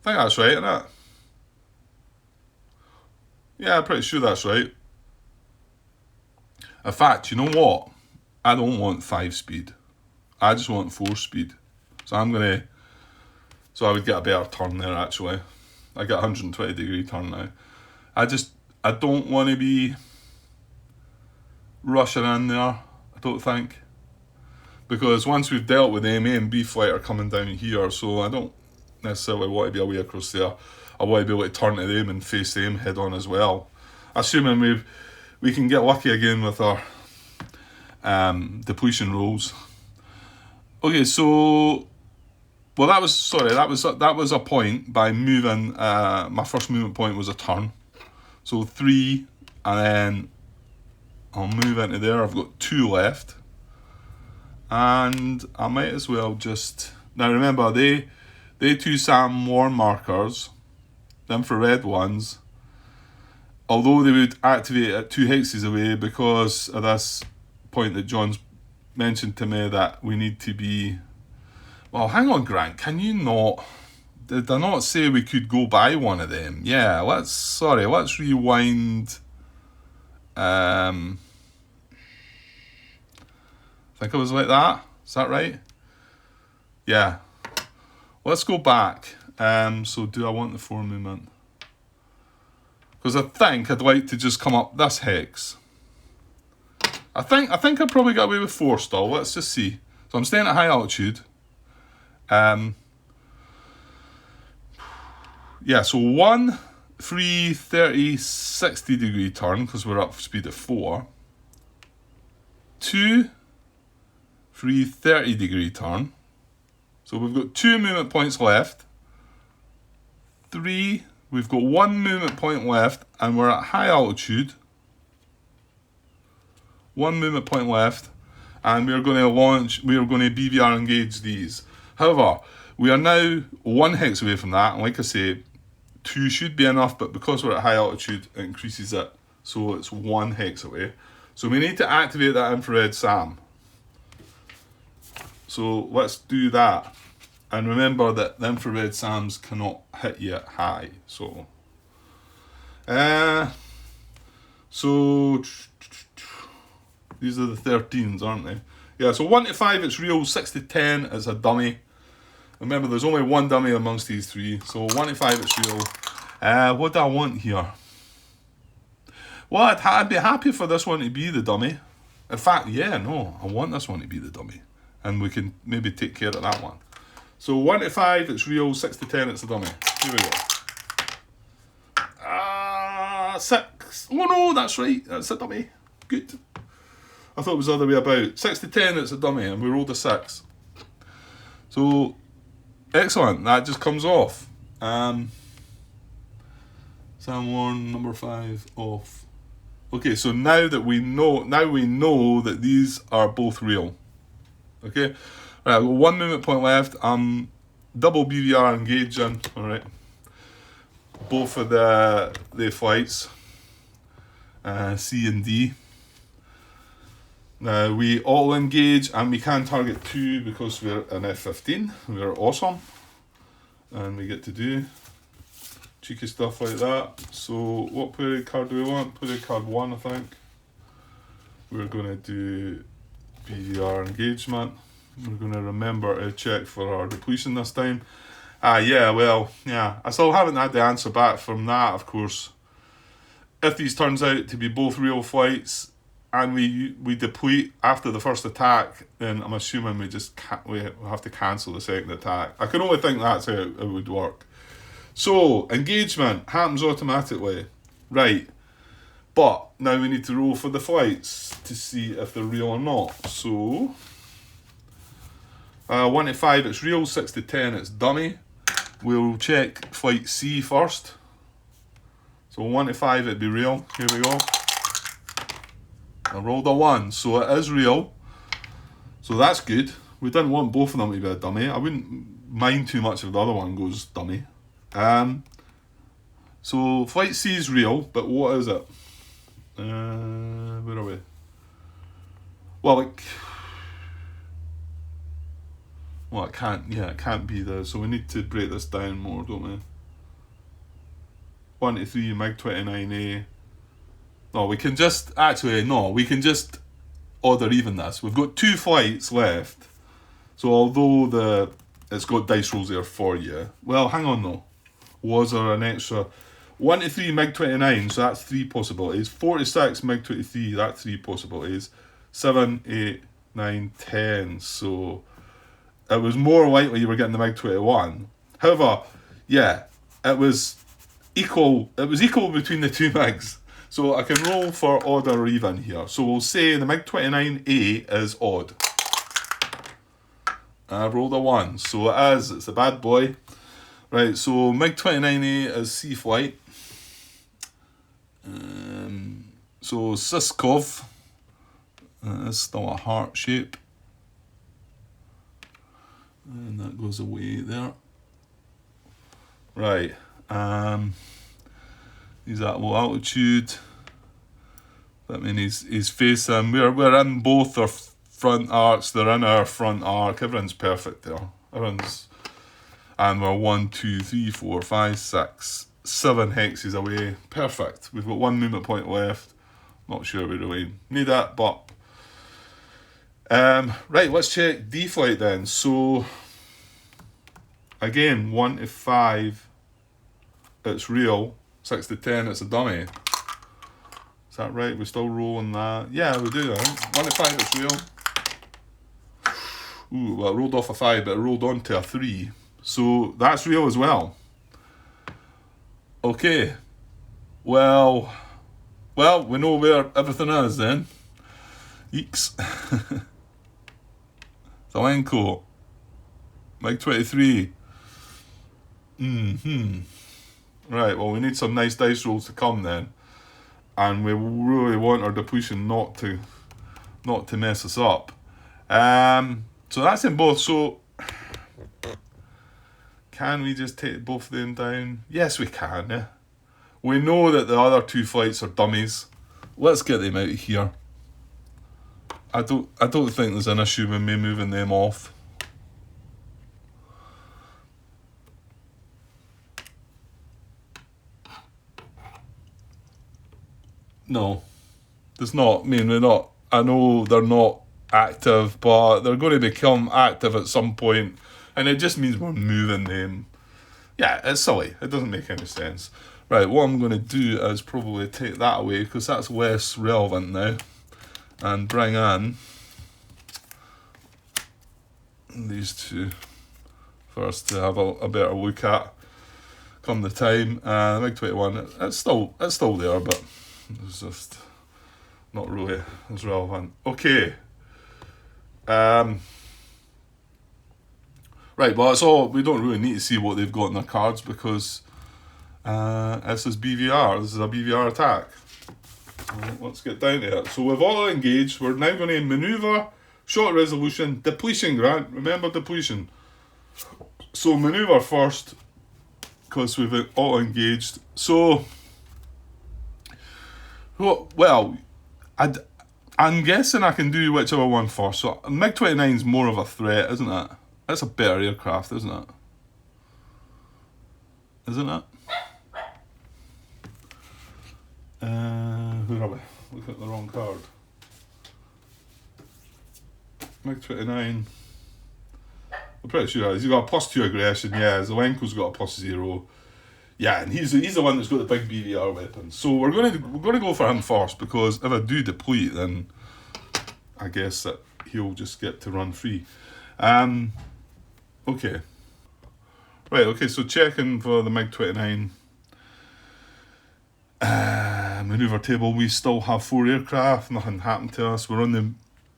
think that's right, isn't it? Yeah, I'm pretty sure that's right. In fact, you know what? I don't want 5 speed. I just want 4 speed. So I would get a better turn there actually. I get 120 degree turn now. I don't want to be rushing in there, I don't think. Because once we've dealt with them, A and B flight are coming down here, so I don't necessarily want to be away across there. I want to be able to turn to them and face them head on as well. Assuming we can get lucky again with our depletion rolls. Okay, so that was a point by moving. My first movement point was a turn, so 3, and then I'll move into there. I've got 2 left, and I might as well just now remember they 2 SAM warn markers, the infrared ones. Although they would activate at 2 hexes away because of this point that John's mentioned to me that we need to be. Well, hang on, Grant. Can you not? Did I not say we could go by one of them? Yeah. Let's rewind. I think it was like that. Is that right? Yeah. Let's go back. So do I want the 4 movement? Because I think I'd like to just come up this hex. I think I'd probably get away with 4 still. Let's just see. So I'm staying at high altitude. Yeah, so 1, 3, 30, 60 degree turn because we're up speed at 4. 2, 3, 30 degree turn. So we've got 2 movement points left. 3, we've got 1 movement point left, and we're at high altitude. 1 movement point left, and we're going to BVR engage these. However, we are now 1 hex away from that, and like I say, 2 should be enough, but because we're at high altitude, it increases it, so it's 1 hex away. So we need to activate that infrared SAM. So let's do that. And remember that the infrared SAMs cannot hit you at high. So these are the 13s, aren't they? Yeah, so 1 to 5 it's real, 6 to 10 is a dummy. Remember, there's only 1 dummy amongst these 3. So 1 to 5 it's real. What do I want here? Well, I'd be happy for this one to be the dummy. In fact, yeah, no, I want this one to be the dummy. And we can maybe take care of that one. So 1 to 5 it's real, 6 to 10 it's a dummy. Here we go. 6. Oh no, that's right, that's a dummy. Good. I thought it was the other way about. 6 to 10 it's a dummy, and we rolled a 6. So, excellent, that just comes off. Sam 1, number 5, off. Okay, so now we know that these are both real. Okay, right, I've got 1 movement point left. I'm double BVR engaging. All right, both of the flights, C and D. Now we all engage, and we can target 2 because we're an F-15. We're awesome, and we get to do cheeky stuff like that. So what parade card do we want? Parade card 1, I think. We're going to do BVR engagement. We're going to remember to check for our depletion this time. I still haven't had the answer back from that, of course. If these turns out to be both real flights and we deplete after the first attack, then I'm assuming we have to cancel the second attack. I can only think that's how it would work. So, engagement happens automatically. Right. But now we need to roll for the flights to see if they're real or not. So, 1 to 5 it's real, 6 to 10 it's dummy. We'll check flight C first. So 1 to 5 it'd be real. Here we go. I rolled a 1, so it is real. So that's good. We didn't want both of them to be a dummy. I wouldn't mind too much if the other one goes dummy. So flight C is real, but what is it? Where are we? Well, it can't be there. So we need to break this down more, don't we? 1 to 3 MiG-29A. No, we can just odd or even this. We've got 2 flights left. So although it's got dice rolls there for you. Well, hang on though. Was there an extra 1 to 3 MiG-29, so that's 3 possibilities. 4 to 6 MiG-23, that's 3 possibilities. 7, 8, 9, 10. So it was more likely you were getting the MiG-21. However, yeah, it was equal between the 2 MiGs. So I can roll for odd or even here. So we'll say the MiG-29A is odd. I've rolled a 1, so it's a bad boy. Right, so MiG-29A is C flight. So Siskov is still a heart shape. And that goes away there. Right, he's at low altitude. That means he's facing, we're in both our front arcs, they're in our front arc, everyone's perfect there. And we're 1, 2, 3, 4, 5, 6, 7 hexes away. Perfect. We've got 1 movement point left. Not sure we really need that, but right, let's check D flight then. So again, 1 to 5 it's real, 6 to 10 it's a dummy. Is that right? We're still rolling that? Yeah, we do that. 1 to 5 it's real. Ooh, well, it rolled off a 5, but it rolled on to a 3. So that's real as well. Okay. Well, we know where everything is then. Eeks. Zelenko. MiG-23. Right, well, we need some nice dice rolls to come then. And we really want our depletion not to mess us up. So that's in both. So can we just take both of them down? Yes, we can. Yeah. We know that the other 2 flights are dummies. Let's get them out of here. I don't think there's an issue with me moving them off. No, there's not. I mean, we're not. I know they're not active, but they're going to become active at some point, and it just means we're moving them. Yeah, it's silly. It doesn't make any sense. Right, what I'm going to do is probably take that away because that's less relevant now, and bring in these 2 for us to have a better look at come the time. The MiG-21, it's still there, but it's just not really as relevant. Okay. Right, well, that's all. We don't really need to see what they've got in their cards because this is BVR. This is a BVR attack. Let's get down to it. So we've all engaged. We're now going to maneuver, short resolution, depletion, Grant. Remember depletion. So maneuver first because we've all engaged. So, well, I'm guessing I can do whichever one first. So MiG-29 is more of a threat, isn't it? That's a better aircraft, isn't it? Isn't it? Where are we? Look at the wrong card. MiG-29. I'm pretty sure he's got a +2 aggression. Yeah, Zelenko's got a +0. Yeah, and he's the one that's got the big BVR weapon. So we're gonna go for him first because if I do deplete, then I guess that he'll just get to run free. Okay. Right. Okay. So checking for the MiG-29 maneuver table. We still have 4 aircraft. Nothing happened to us. We're on the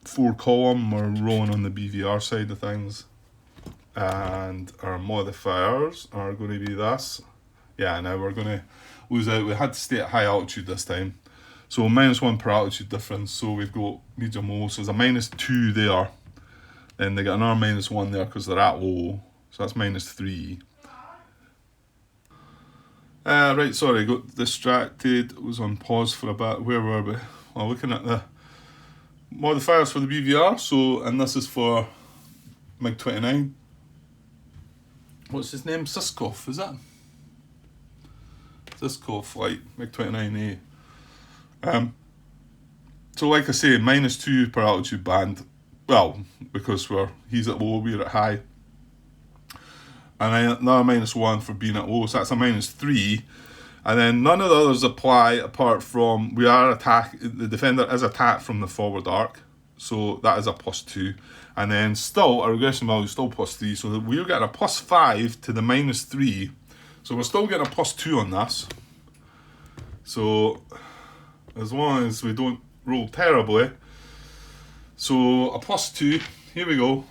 4 column. We're rolling on the BVR side of things, and our modifiers are going to be this. Yeah, now we're going to lose out. We had to stay at high altitude this time. So -1 per altitude difference. So we've got medium low. So there's a -2 there. Then they get another -1 there because they're at low. So that's -3. Right, sorry, got distracted. Was on pause for a bit. Where were we? Well, looking at the modifiers for the BVR. So, and this is for MiG-29. What's his name? Siskov, is that? Siskov flight, MiG-29A. So like I say, -2 per altitude band. Well, because he's at low, we're at high. And then another -1 for being at low, so that's a -3. And then none of the others apply apart from the defender is attacked from the forward arc. So that is a +2. And then still, our aggression value is still +3. So we're getting a +5 to the -3. So we're still getting a +2 on this. So as long as we don't roll terribly. So a +2, here we go.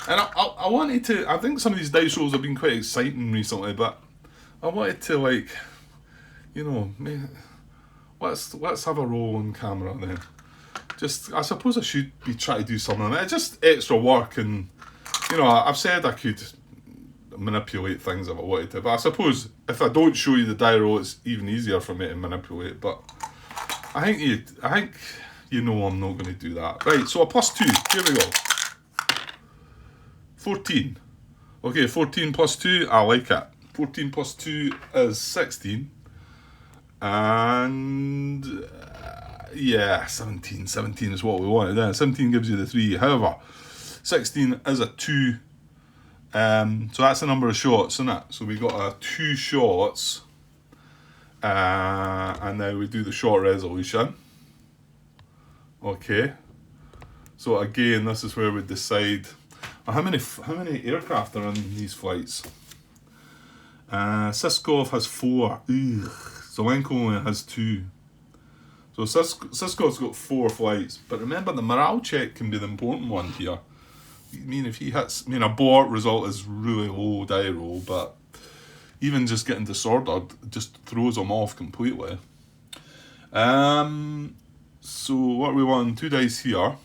And I wanted to, I think some of these dice rolls have been quite exciting recently, but I wanted to, like, you know, let's have a roll on camera then. Just, I suppose I should be trying to do something. It's just extra work, and, you know, I've said I could manipulate things if I wanted to, but I suppose if I don't show you the die roll, it's even easier for me to manipulate, but I think you know I'm not going to do that. Right, so a +2, here we go. 14. Okay, 14 +2, I like it. 14 +2 is 16. And yeah, 17. 17 is what we wanted there. 17 gives you the 3. However, 16 is a 2. So that's the number of shots, isn't it? So we got 2 shots. And now we do the short resolution. Okay. So again, this is where we decide how many aircraft are in these flights. Siskov has 4. Zelenko only has 2. So Siskov's got 4 flights. But remember, the morale check can be the important one here. I mean, if he hits, a board result is really low die roll, but even just getting disordered just throws them off completely. So what we want, 2 dice here,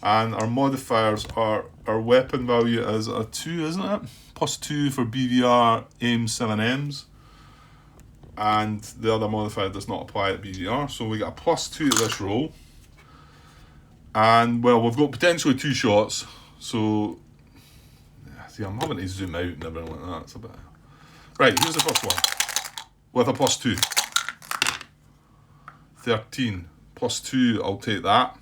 and our modifiers are, our weapon value is a 2, isn't it? +2 for BVR, aim 7Ms, and the other modifier does not apply at BVR, so we get a +2 to this roll. And well, we've got potentially 2 shots, so see, I'm having to zoom out and everything like that. It's a bit. Right, here's the first one with a +2. 13 +2, I'll take that.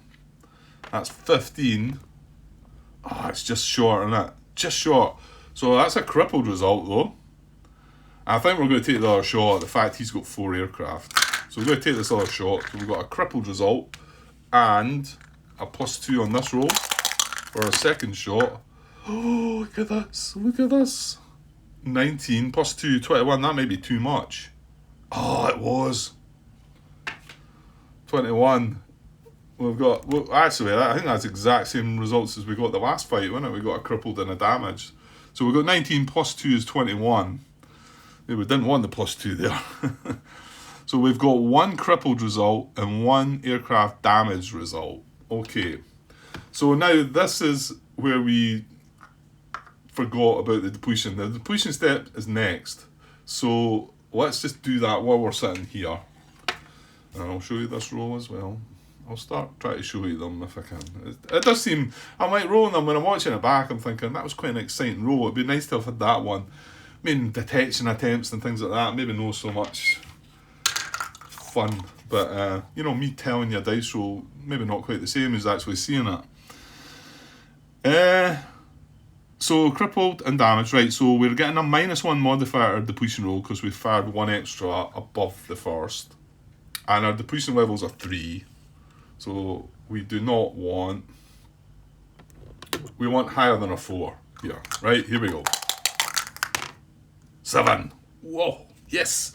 That's 15. Oh, it's just short, isn't it? Just short. So that's a crippled result, though. I think we're going to take the other shot. The fact he's got 4 aircraft. So we're going to take this other shot. So we've got a crippled result and a +2 on this roll for a second shot. Oh, look at this. Look at this. 19 +2, 21. That may be too much. Oh, it was. 21. We've got, well, actually, I think that's exact same results as we got the last fight, wasn't it? We got a crippled and a damaged. So we got 19 +2 is 21. Yeah, we didn't want the +2 there. So we've got 1 crippled result and 1 aircraft damaged result. Okay. So now this is where we forgot about the depletion. The depletion step is next. So let's just do that while we're sitting here. And I'll show you this roll as well. I'll start trying to show you them if I can. It does seem, I'm like rolling them, when I'm watching it back, I'm thinking that was quite an exciting roll. It'd be nice to have had that one. I mean, detection attempts and things like that, maybe not so much fun. But, you know, me telling you a dice roll, maybe not quite the same as actually seeing it. So, crippled and damaged, right, so we're getting a -1 modifier at depletion roll because we fired 1 extra above the first. And our depletion levels are 3. So we do not want, we want higher than a 4 here, right? Here we go. 7. Whoa, yes.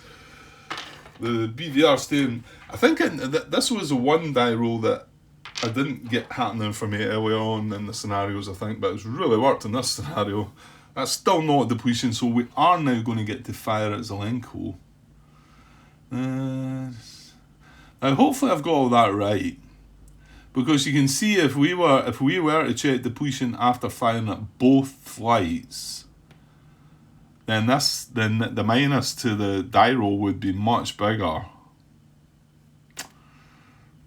The BVR staying, I think this was a 1 die roll that I didn't get happening for me earlier on in the scenarios, I think, but it's really worked in this scenario. That's still not depletion, so we are now going to get to fire at Zelenko. Now hopefully I've got all that right. Because you can see if we were to check depletion after firing at both flights, then the minus to the die roll would be much bigger.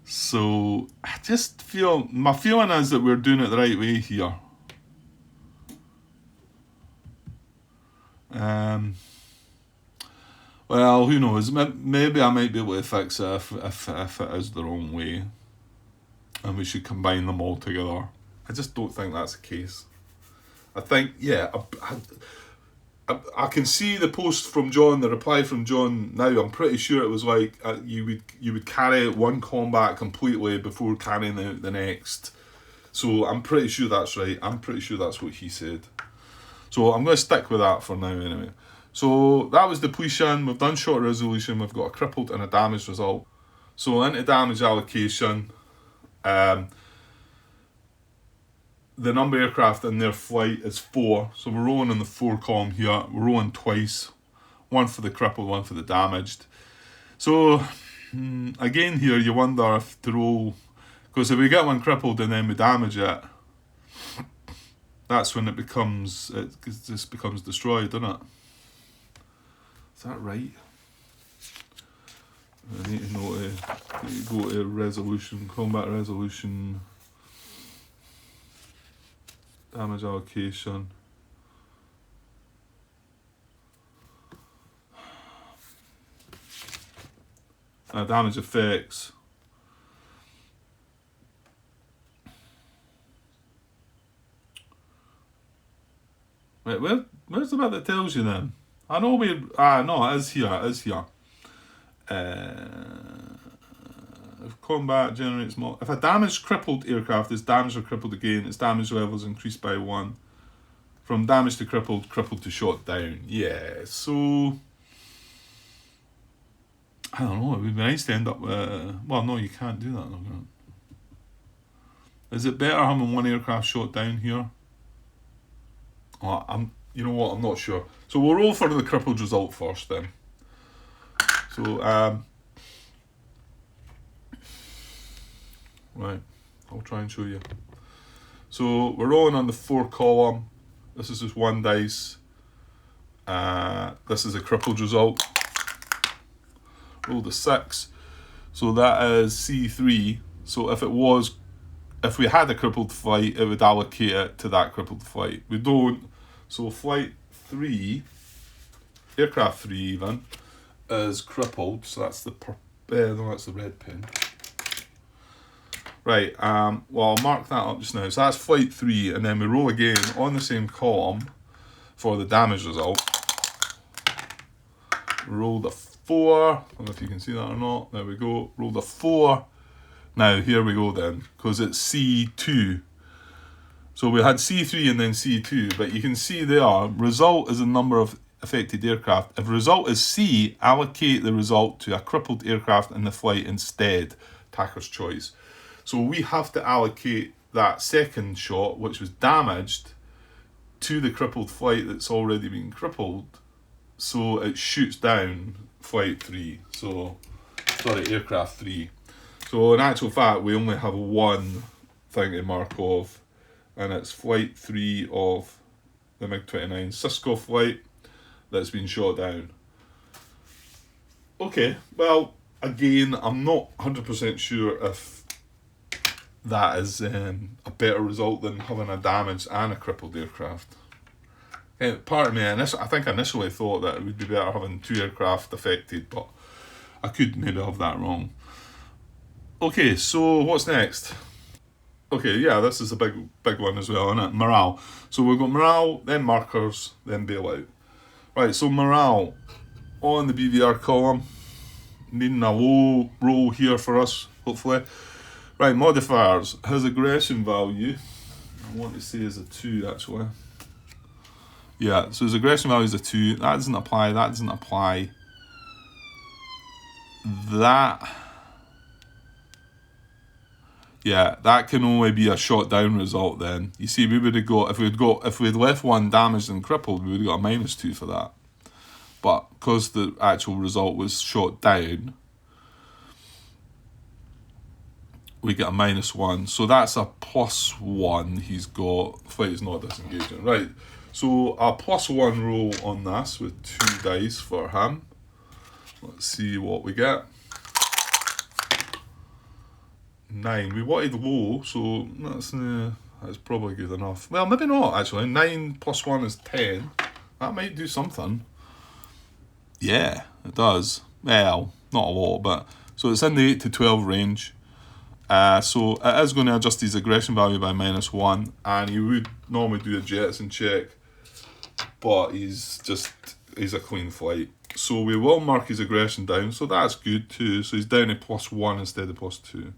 So I just feel, my feeling is that we're doing it the right way here. Well, who knows? Maybe I might be able to fix it if it is the wrong way. And we should combine them all together. I just don't think that's the case. I think, yeah, I can see the post from John, the reply from John now. I'm pretty sure it was like you would carry out 1 combat completely before carrying out the next. So I'm pretty sure that's right. I'm pretty sure that's what he said. So I'm going to stick with that for now anyway. So that was depletion. We've done short resolution. We've got a crippled and a damaged result. So into damage allocation. The number of aircraft in their flight is 4, so we're rolling in the 4 column here. We're rolling twice, 1 for the crippled, 1 for the damaged. So again here you wonder if to roll, because if we get 1 crippled and then we damage it, that's when it just becomes destroyed, doesn't it? Is that right? I need to know to go to resolution, combat resolution, damage allocation. Damage effects. Wait, where's the bit that tells you then? I know we. No, it is here. It is here. If combat generates more, if a damaged crippled aircraft is damaged or crippled again, its damage levels increased by 1. From damaged to crippled, crippled to shot down. Yeah, so I don't know, it would be nice to end up well, no, you can't do that. Is it better having 1 aircraft shot down here? Oh, you know what, I'm not sure. So we'll roll for the crippled result first then. So, right, I'll try and show you. So we're rolling on the 4 column. This is just 1 dice. This is a crippled result. Roll the 6. So that is C3. So if we had a crippled flight, it would allocate it to that crippled flight. We don't. So flight 3, aircraft 3 even, is crippled. So that's the no, that's the red pen. Right, well, I'll mark that up just now. So that's flight 3, and then we roll again on the same column for the damage result. Roll the 4. I don't know if you can see that or not. There we go. Roll the 4. Now, here we go then, because it's C2. So we had C3 and then C2, but you can see there, result is the number of affected aircraft. If result is C, allocate the result to a crippled aircraft in the flight instead. Attacker's choice. So we have to allocate that second shot, which was damaged, to the crippled flight that's already been crippled, so it shoots down flight 3. So, sorry, aircraft 3. So in actual fact, we only have one thing to mark off, and it's flight 3 of the MiG-29 Cisco flight that's been shot down. Okay, well, again, I'm not 100% sure if that is a better result than having a damaged and a crippled aircraft. Part of me, I think initially thought that it would be better having 2 aircraft affected, but I could maybe have that wrong. Okay, so what's next? Okay, yeah, this is a big one as well, isn't it? Morale. So we've got morale, then markers, then bailout. Right, so morale on the BVR column, needing a low roll here for us, hopefully. Right, modifiers. His aggression value, I want to say is a 2 actually. Yeah, so his aggression value is a 2. That doesn't apply, that doesn't apply. That, yeah, that can only be a shot down result then. You see, we would have got, if we'd left one damaged and crippled, we would have got a -2 for that. But because the actual result was shot down, we get a -1. So that's a +1 he's got. Flight is not disengaging. Right. So a +1 roll on this with 2 dice for him. Let's see what we get. 9. We wanted low, so that's probably good enough. Well, maybe not actually. 9 + 1 is 10. That might do something. Yeah, it does. Well, not a lot, but so it's in the 8 to 12 range. So it is going to adjust his aggression value by -1, and he would normally do a Jetson check, but he's a clean flight. So we will mark his aggression down, so that's good too. So he's down to +1 instead of +2.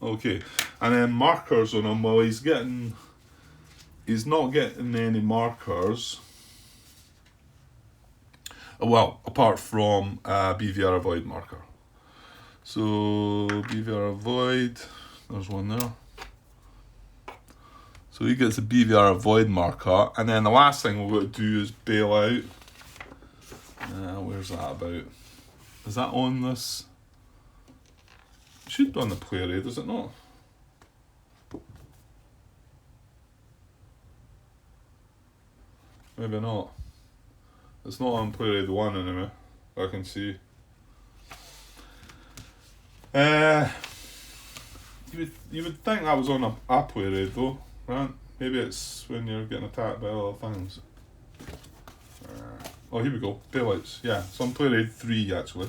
Okay, and then markers on him. Well, he's not getting any markers. Well, apart from BVR avoid marker. So BVR avoid, there's one there. So he gets a BVR avoid marker, and then the last thing we're going to do is bail out. Where's that about? Is that on this? It should be on the player aid, is it not? Maybe not. It's not on player aid 1 anyway, I can see. You would think that was on a player aid though, right? Maybe it's when you're getting attacked by other things. Oh, here we go. Bailouts. Yeah, it's on player aid 3 actually.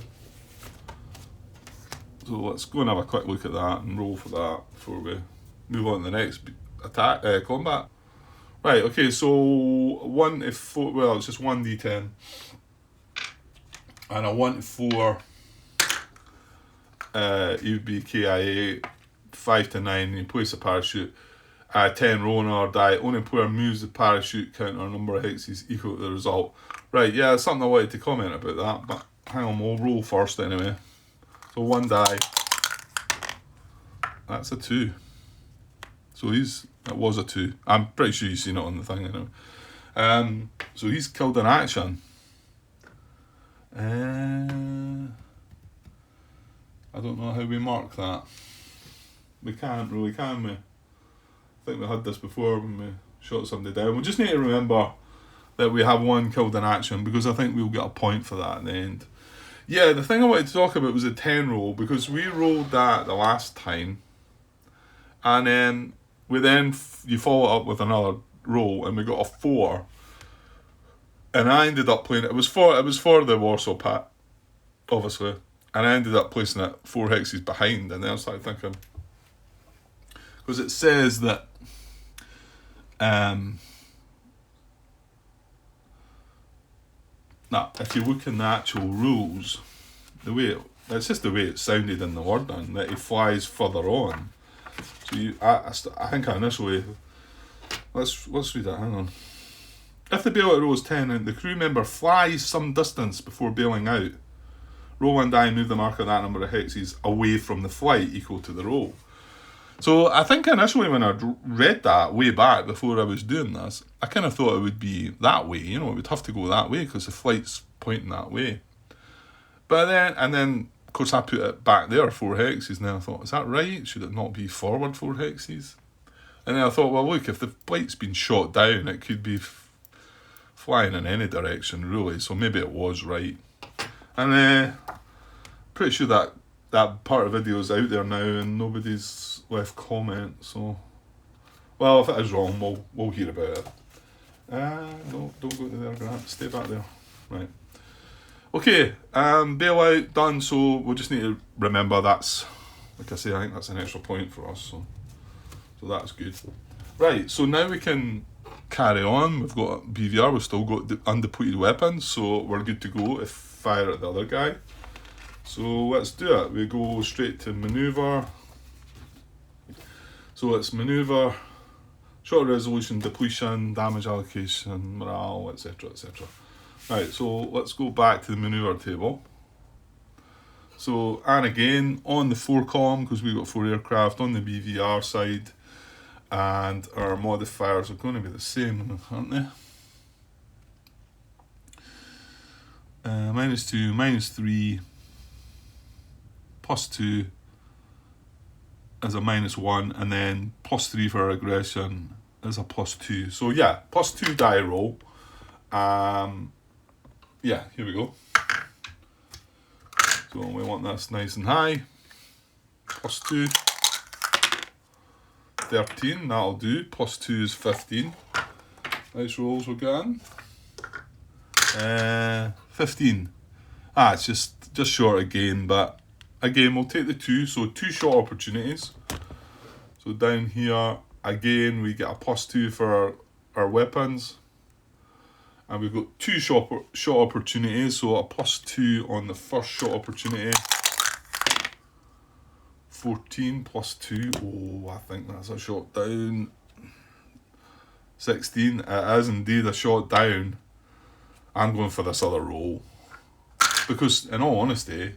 So let's go and have a quick look at that and roll for that before we move on to the next combat. Right, okay, so 1 to 4, well, it's just 1d10. And a 1 to 4, it would be KIA. 5 to 9, you place a parachute. 10, roll another die. Only player moves the parachute counter number of hexes equal to the result. Right, yeah, that's something I wanted to comment about that, but hang on, we'll roll first anyway. So 1 die. That's a 2. So he's It was a 2. I'm pretty sure you've seen it on the thing anyway. So he's killed in action. I don't know how we mark that. We can't really, can we? I think we had this before when we shot somebody down. We just need to remember that we have 1 killed in action, because I think we'll get a point for that at the end. Yeah, the thing I wanted to talk about was the 10 roll, because we rolled that the last time, and then you follow it up with another roll, and we got a 4, and I ended up playing it. It was for the Warsaw Pat, obviously, and I ended up placing it 4 hexes behind, and then I started thinking, because it says that if you look in the actual rules, it's just the way it sounded in the wording, that he flies further on. So I think initially, let's read it, hang on. If the bailout roll is 10 and the crew member flies some distance before bailing out, roll 1 die and move the marker of that number of hexes away from the flight equal to the roll. So I think initially when I read that way back before I was doing this, I kind of thought it would be that way, it would have to go that way because the flight's pointing that way. But then of course I put it back there 4 hexes, and then I thought, is that right? Should it not be forward 4 hexes? And then I thought, well look, if the flight's been shot down, it could be flying in any direction really, so maybe it was right. And pretty sure that part of the video is out there now and nobody's left comments, so well, if it is wrong, we'll hear about it. No, don't go to there, Grant, stay back there. Right. Okay, bailout done, so we'll just need to remember that's, like I say, I think that's an extra point for us, so that's good. Right, so now we can carry on. We've got BVR, we've still got the undepleted weapons, so we're good to go if fire at the other guy. So let's do it. We go straight to manoeuvre. So it's manoeuvre, shot resolution, depletion, damage allocation, morale, etc, etc. Right, so let's go back to the manoeuvre table. So, and again, on the 4 column, because we've got 4 aircraft, on the BVR side, and our modifiers are going to be the same, aren't they? -2, -3, +2 is a -1, and then +3 for aggression is a +2. So yeah, +2 die roll. Yeah, here we go. So we want this nice and high. +2. 13, that'll do. +2 is 15. Nice rolls we're getting. 15. It's just short again, but again we'll take the 2, so 2 shot opportunities. So down here again we get a +2 for our weapons, and we've got 2 shot opportunities, so a +2 on the first shot opportunity. 14 +2, oh, I think that's a shot down. 16, it is indeed a shot down. I'm going for this other roll, because in all honesty,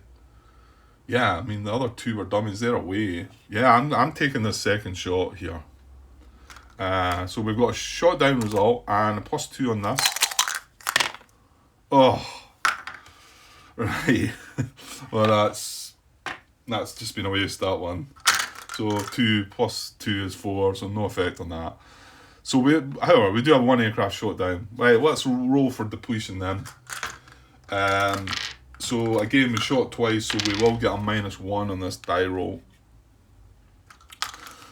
yeah, I mean the other 2 were dummies, they're away. Yeah, I'm taking this second shot here. So we've got a shot down result and a +2 on this. Oh, right. Well, that's just been a waste, that one. So 2 + 2 is 4, so no effect on that. So however, we do have 1 aircraft shot down. Right, let's roll for depletion then. So again, we shot twice, so we will get a -1 on this die roll.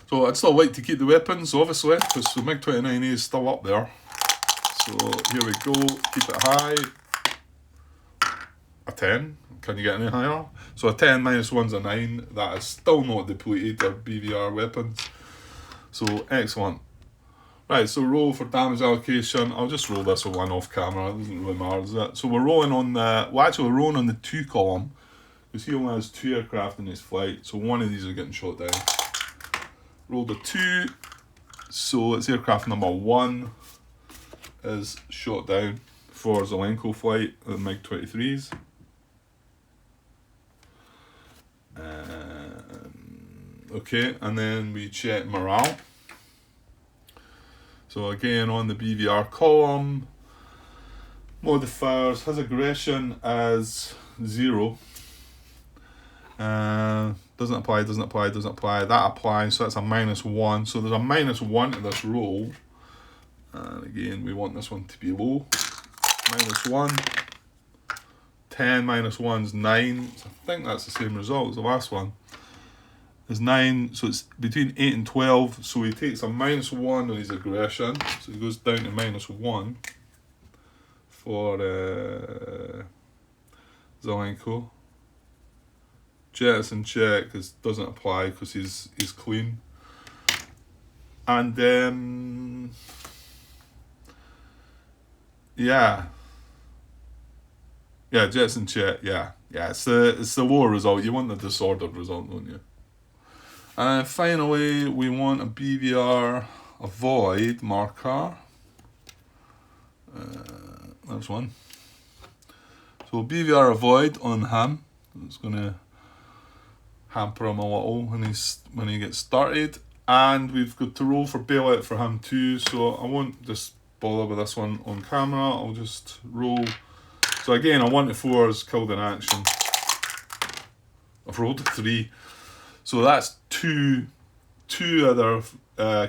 So I'd still like to keep the weapons, obviously, because the MiG-29A is still up there. So here we go, keep it high. A 10, can you get any higher? So a 10 -1's a 9, that is still not depleted, our BVR weapons. So excellent. Right, so roll for damage allocation. I'll just roll this one off camera, it doesn't really matter, does it? So we're rolling on we're rolling on the 2 column, because he only has 2 aircraft in his flight, so 1 of these are getting shot down. Rolled a 2, so it's aircraft number 1 is shot down for Zelenko flight, the MiG-23s. Okay, and then we check morale. So again, on the BVR column, modifiers, his aggression as 0. Doesn't apply, doesn't apply, doesn't apply. That applies, so that's a -1. So there's a -1 to this roll. And again, we want this one to be low. -1. 10 minus 1 is 9. So I think that's the same result as the last one. Is 9, so it's between 8 and 12. So he takes a -1 on his aggression. So he goes down to -1 for Zelenko. Jettison check doesn't apply because he's clean. And yeah, Jettison check. Yeah, it's the lower result. You want the disordered result, don't you? And finally, we want a BVR avoid marker. There's one. So BVR avoid on him. It's going to hamper him a little when he gets started. And we've got to roll for bailout for him too. So I won't just bother with this one on camera. I'll just roll. So again, a 1 to 4 is killed in action. I've rolled a 3. So that's two other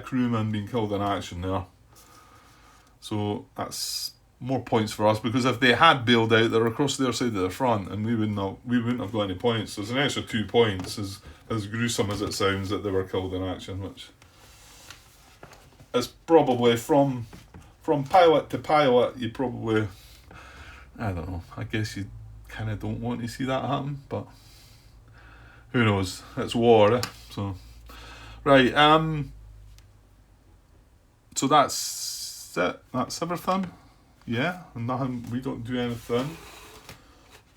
crewmen being killed in action there. So that's more points for us, because if they had bailed out, they're across their side of the front, and we wouldn't have got any points. So there's an extra 2 points, as gruesome as it sounds that they were killed in action, which is probably from pilot to pilot. You probably, I don't know. I guess you kind of don't want to see that happen, but who knows? It's war, So, right. So that's it. That's everything. Yeah, and nothing. We don't do anything.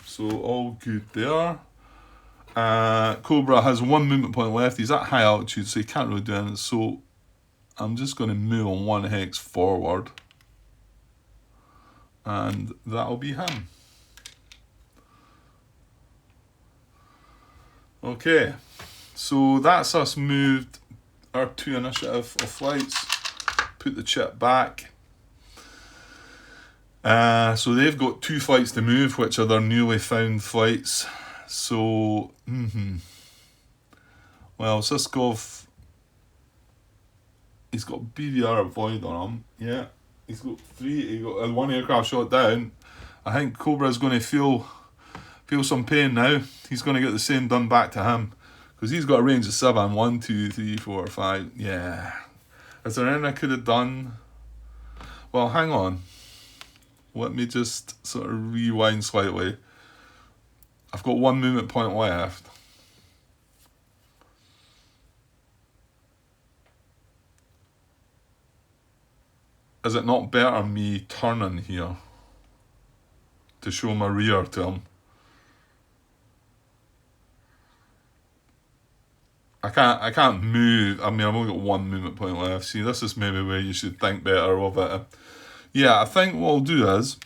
So all good there. Cobra has 1 movement point left. He's at high altitude, so he can't really do anything. So I'm just going to move on 1 hex forward, and that'll be him. Okay, so that's us moved our 2 initiative of flights. Put the chip back. So they've got 2 flights to move, which are their newly found flights. So, well, Siskov, he's got BVR avoid on him. Yeah, he's got 3. He got 1 aircraft shot down. I think Cobra's going to feel some pain now. He's going to get the same done back to him, because he's got a range of 7. 1, 2, 3, 4, 5. Yeah. Is there anything I could have done? Well, hang on. Let me just sort of rewind slightly. I've got 1 movement point left. Is it not better me turning here to show my rear to him? I can't move. I mean, I've only got 1 movement point left. See, this is maybe where you should think better of it. Yeah, I think what I'll do is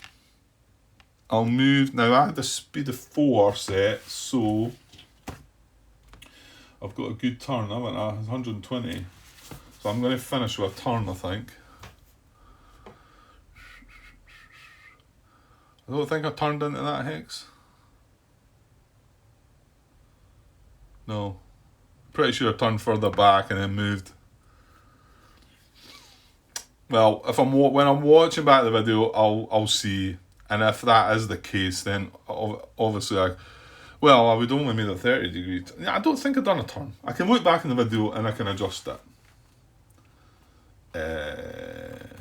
I'll move. Now, I had the speed of 4 set, so I've got a good turn. I went 120. So I'm going to finish with a turn, I think. I don't think I turned into that hex. No. Pretty sure I turned further back and then moved. Well, when I'm watching back the video, I'll see, and if that is the case, then obviously I would only make a 30 degree. I don't think I've done a turn. I can look back in the video and I can adjust it.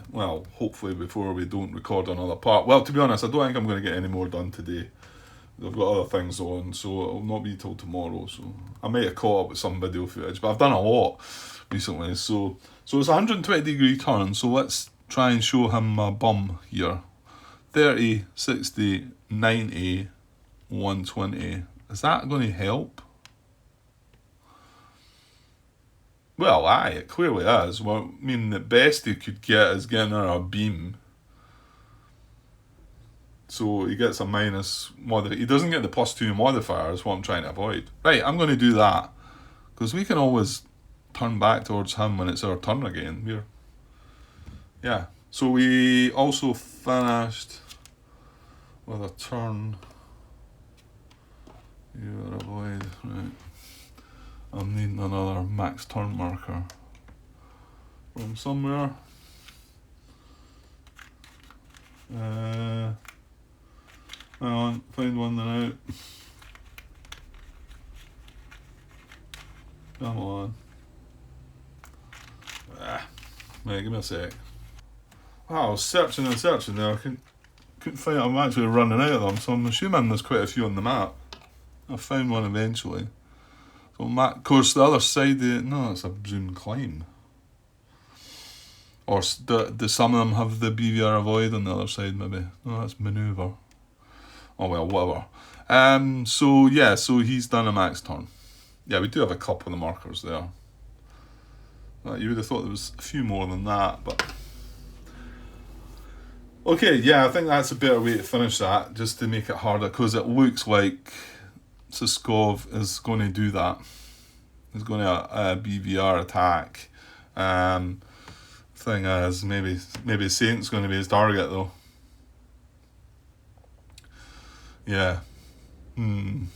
Well, hopefully before we don't record another part. Well, to be honest, I don't think I'm going to get any more done today. I've got other things on, so it'll not be till tomorrow. So I might have caught up with some video footage, but I've done a lot recently. So it's a 120 degree turn. So let's try and show him my bum here. 30, 60, 90, 120. Is that going to help? Well, aye, it clearly is. Well, I mean, the best he could get is getting her a beam. So he gets a minus modifier. He doesn't get the +2 modifier, is what I'm trying to avoid. Right, I'm going to do that, because we can always turn back towards him when it's our turn again. yeah. So we also finished with a turn. You are avoid. Right. I'm needing another max turn marker from somewhere. Hang on, find one then out. Come on. Right, give me a sec. Wow, I was searching and searching there. I couldn't find it. I'm actually running out of them, so I'm assuming there's quite a few on the map. I found one eventually. So, of course, the other side, no, it's a zone climb. Or do some of them have the BVR avoid on the other side, maybe? No, that's maneuver. Oh, well, whatever. So, yeah, so he's done a max turn. Yeah, we do have a couple of the markers there. You would have thought there was a few more than that, but... Okay, yeah, I think that's a better way to finish that, just to make it harder, because it looks like Siskov is going to do that. He's going to BVR attack. Thing is, maybe Saint's going to be his target, though. Yeah. And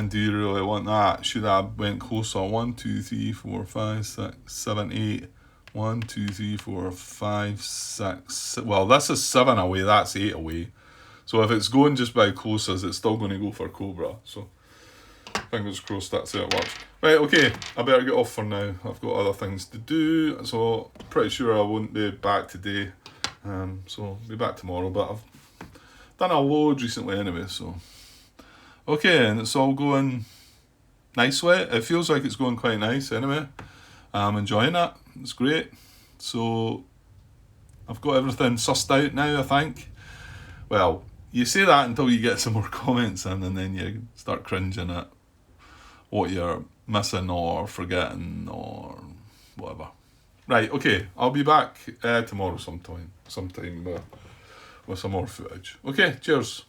do you really want that? Should I have went closer? 1, 2, 3, 4, 5, 6, 7, 8. 1, 2, 3, 4, 5, 6. Well, this is 7 away, that's 8 away. So if it's going just by closest, it's still going to go for Cobra. So fingers crossed that's how it works. Right, okay, I better get off for now. I've got other things to do, so pretty sure I won't be back today. So I'll be back tomorrow, but I've done a load recently anyway, so... Okay, and it's all going nicely. It feels like it's going quite nice anyway. I'm enjoying it. It's great. So I've got everything sussed out now, I think. Well, you say that until you get some more comments in, and then you start cringing at what you're missing or forgetting or whatever. Right, okay. I'll be back tomorrow sometime with some more footage. Okay, cheers.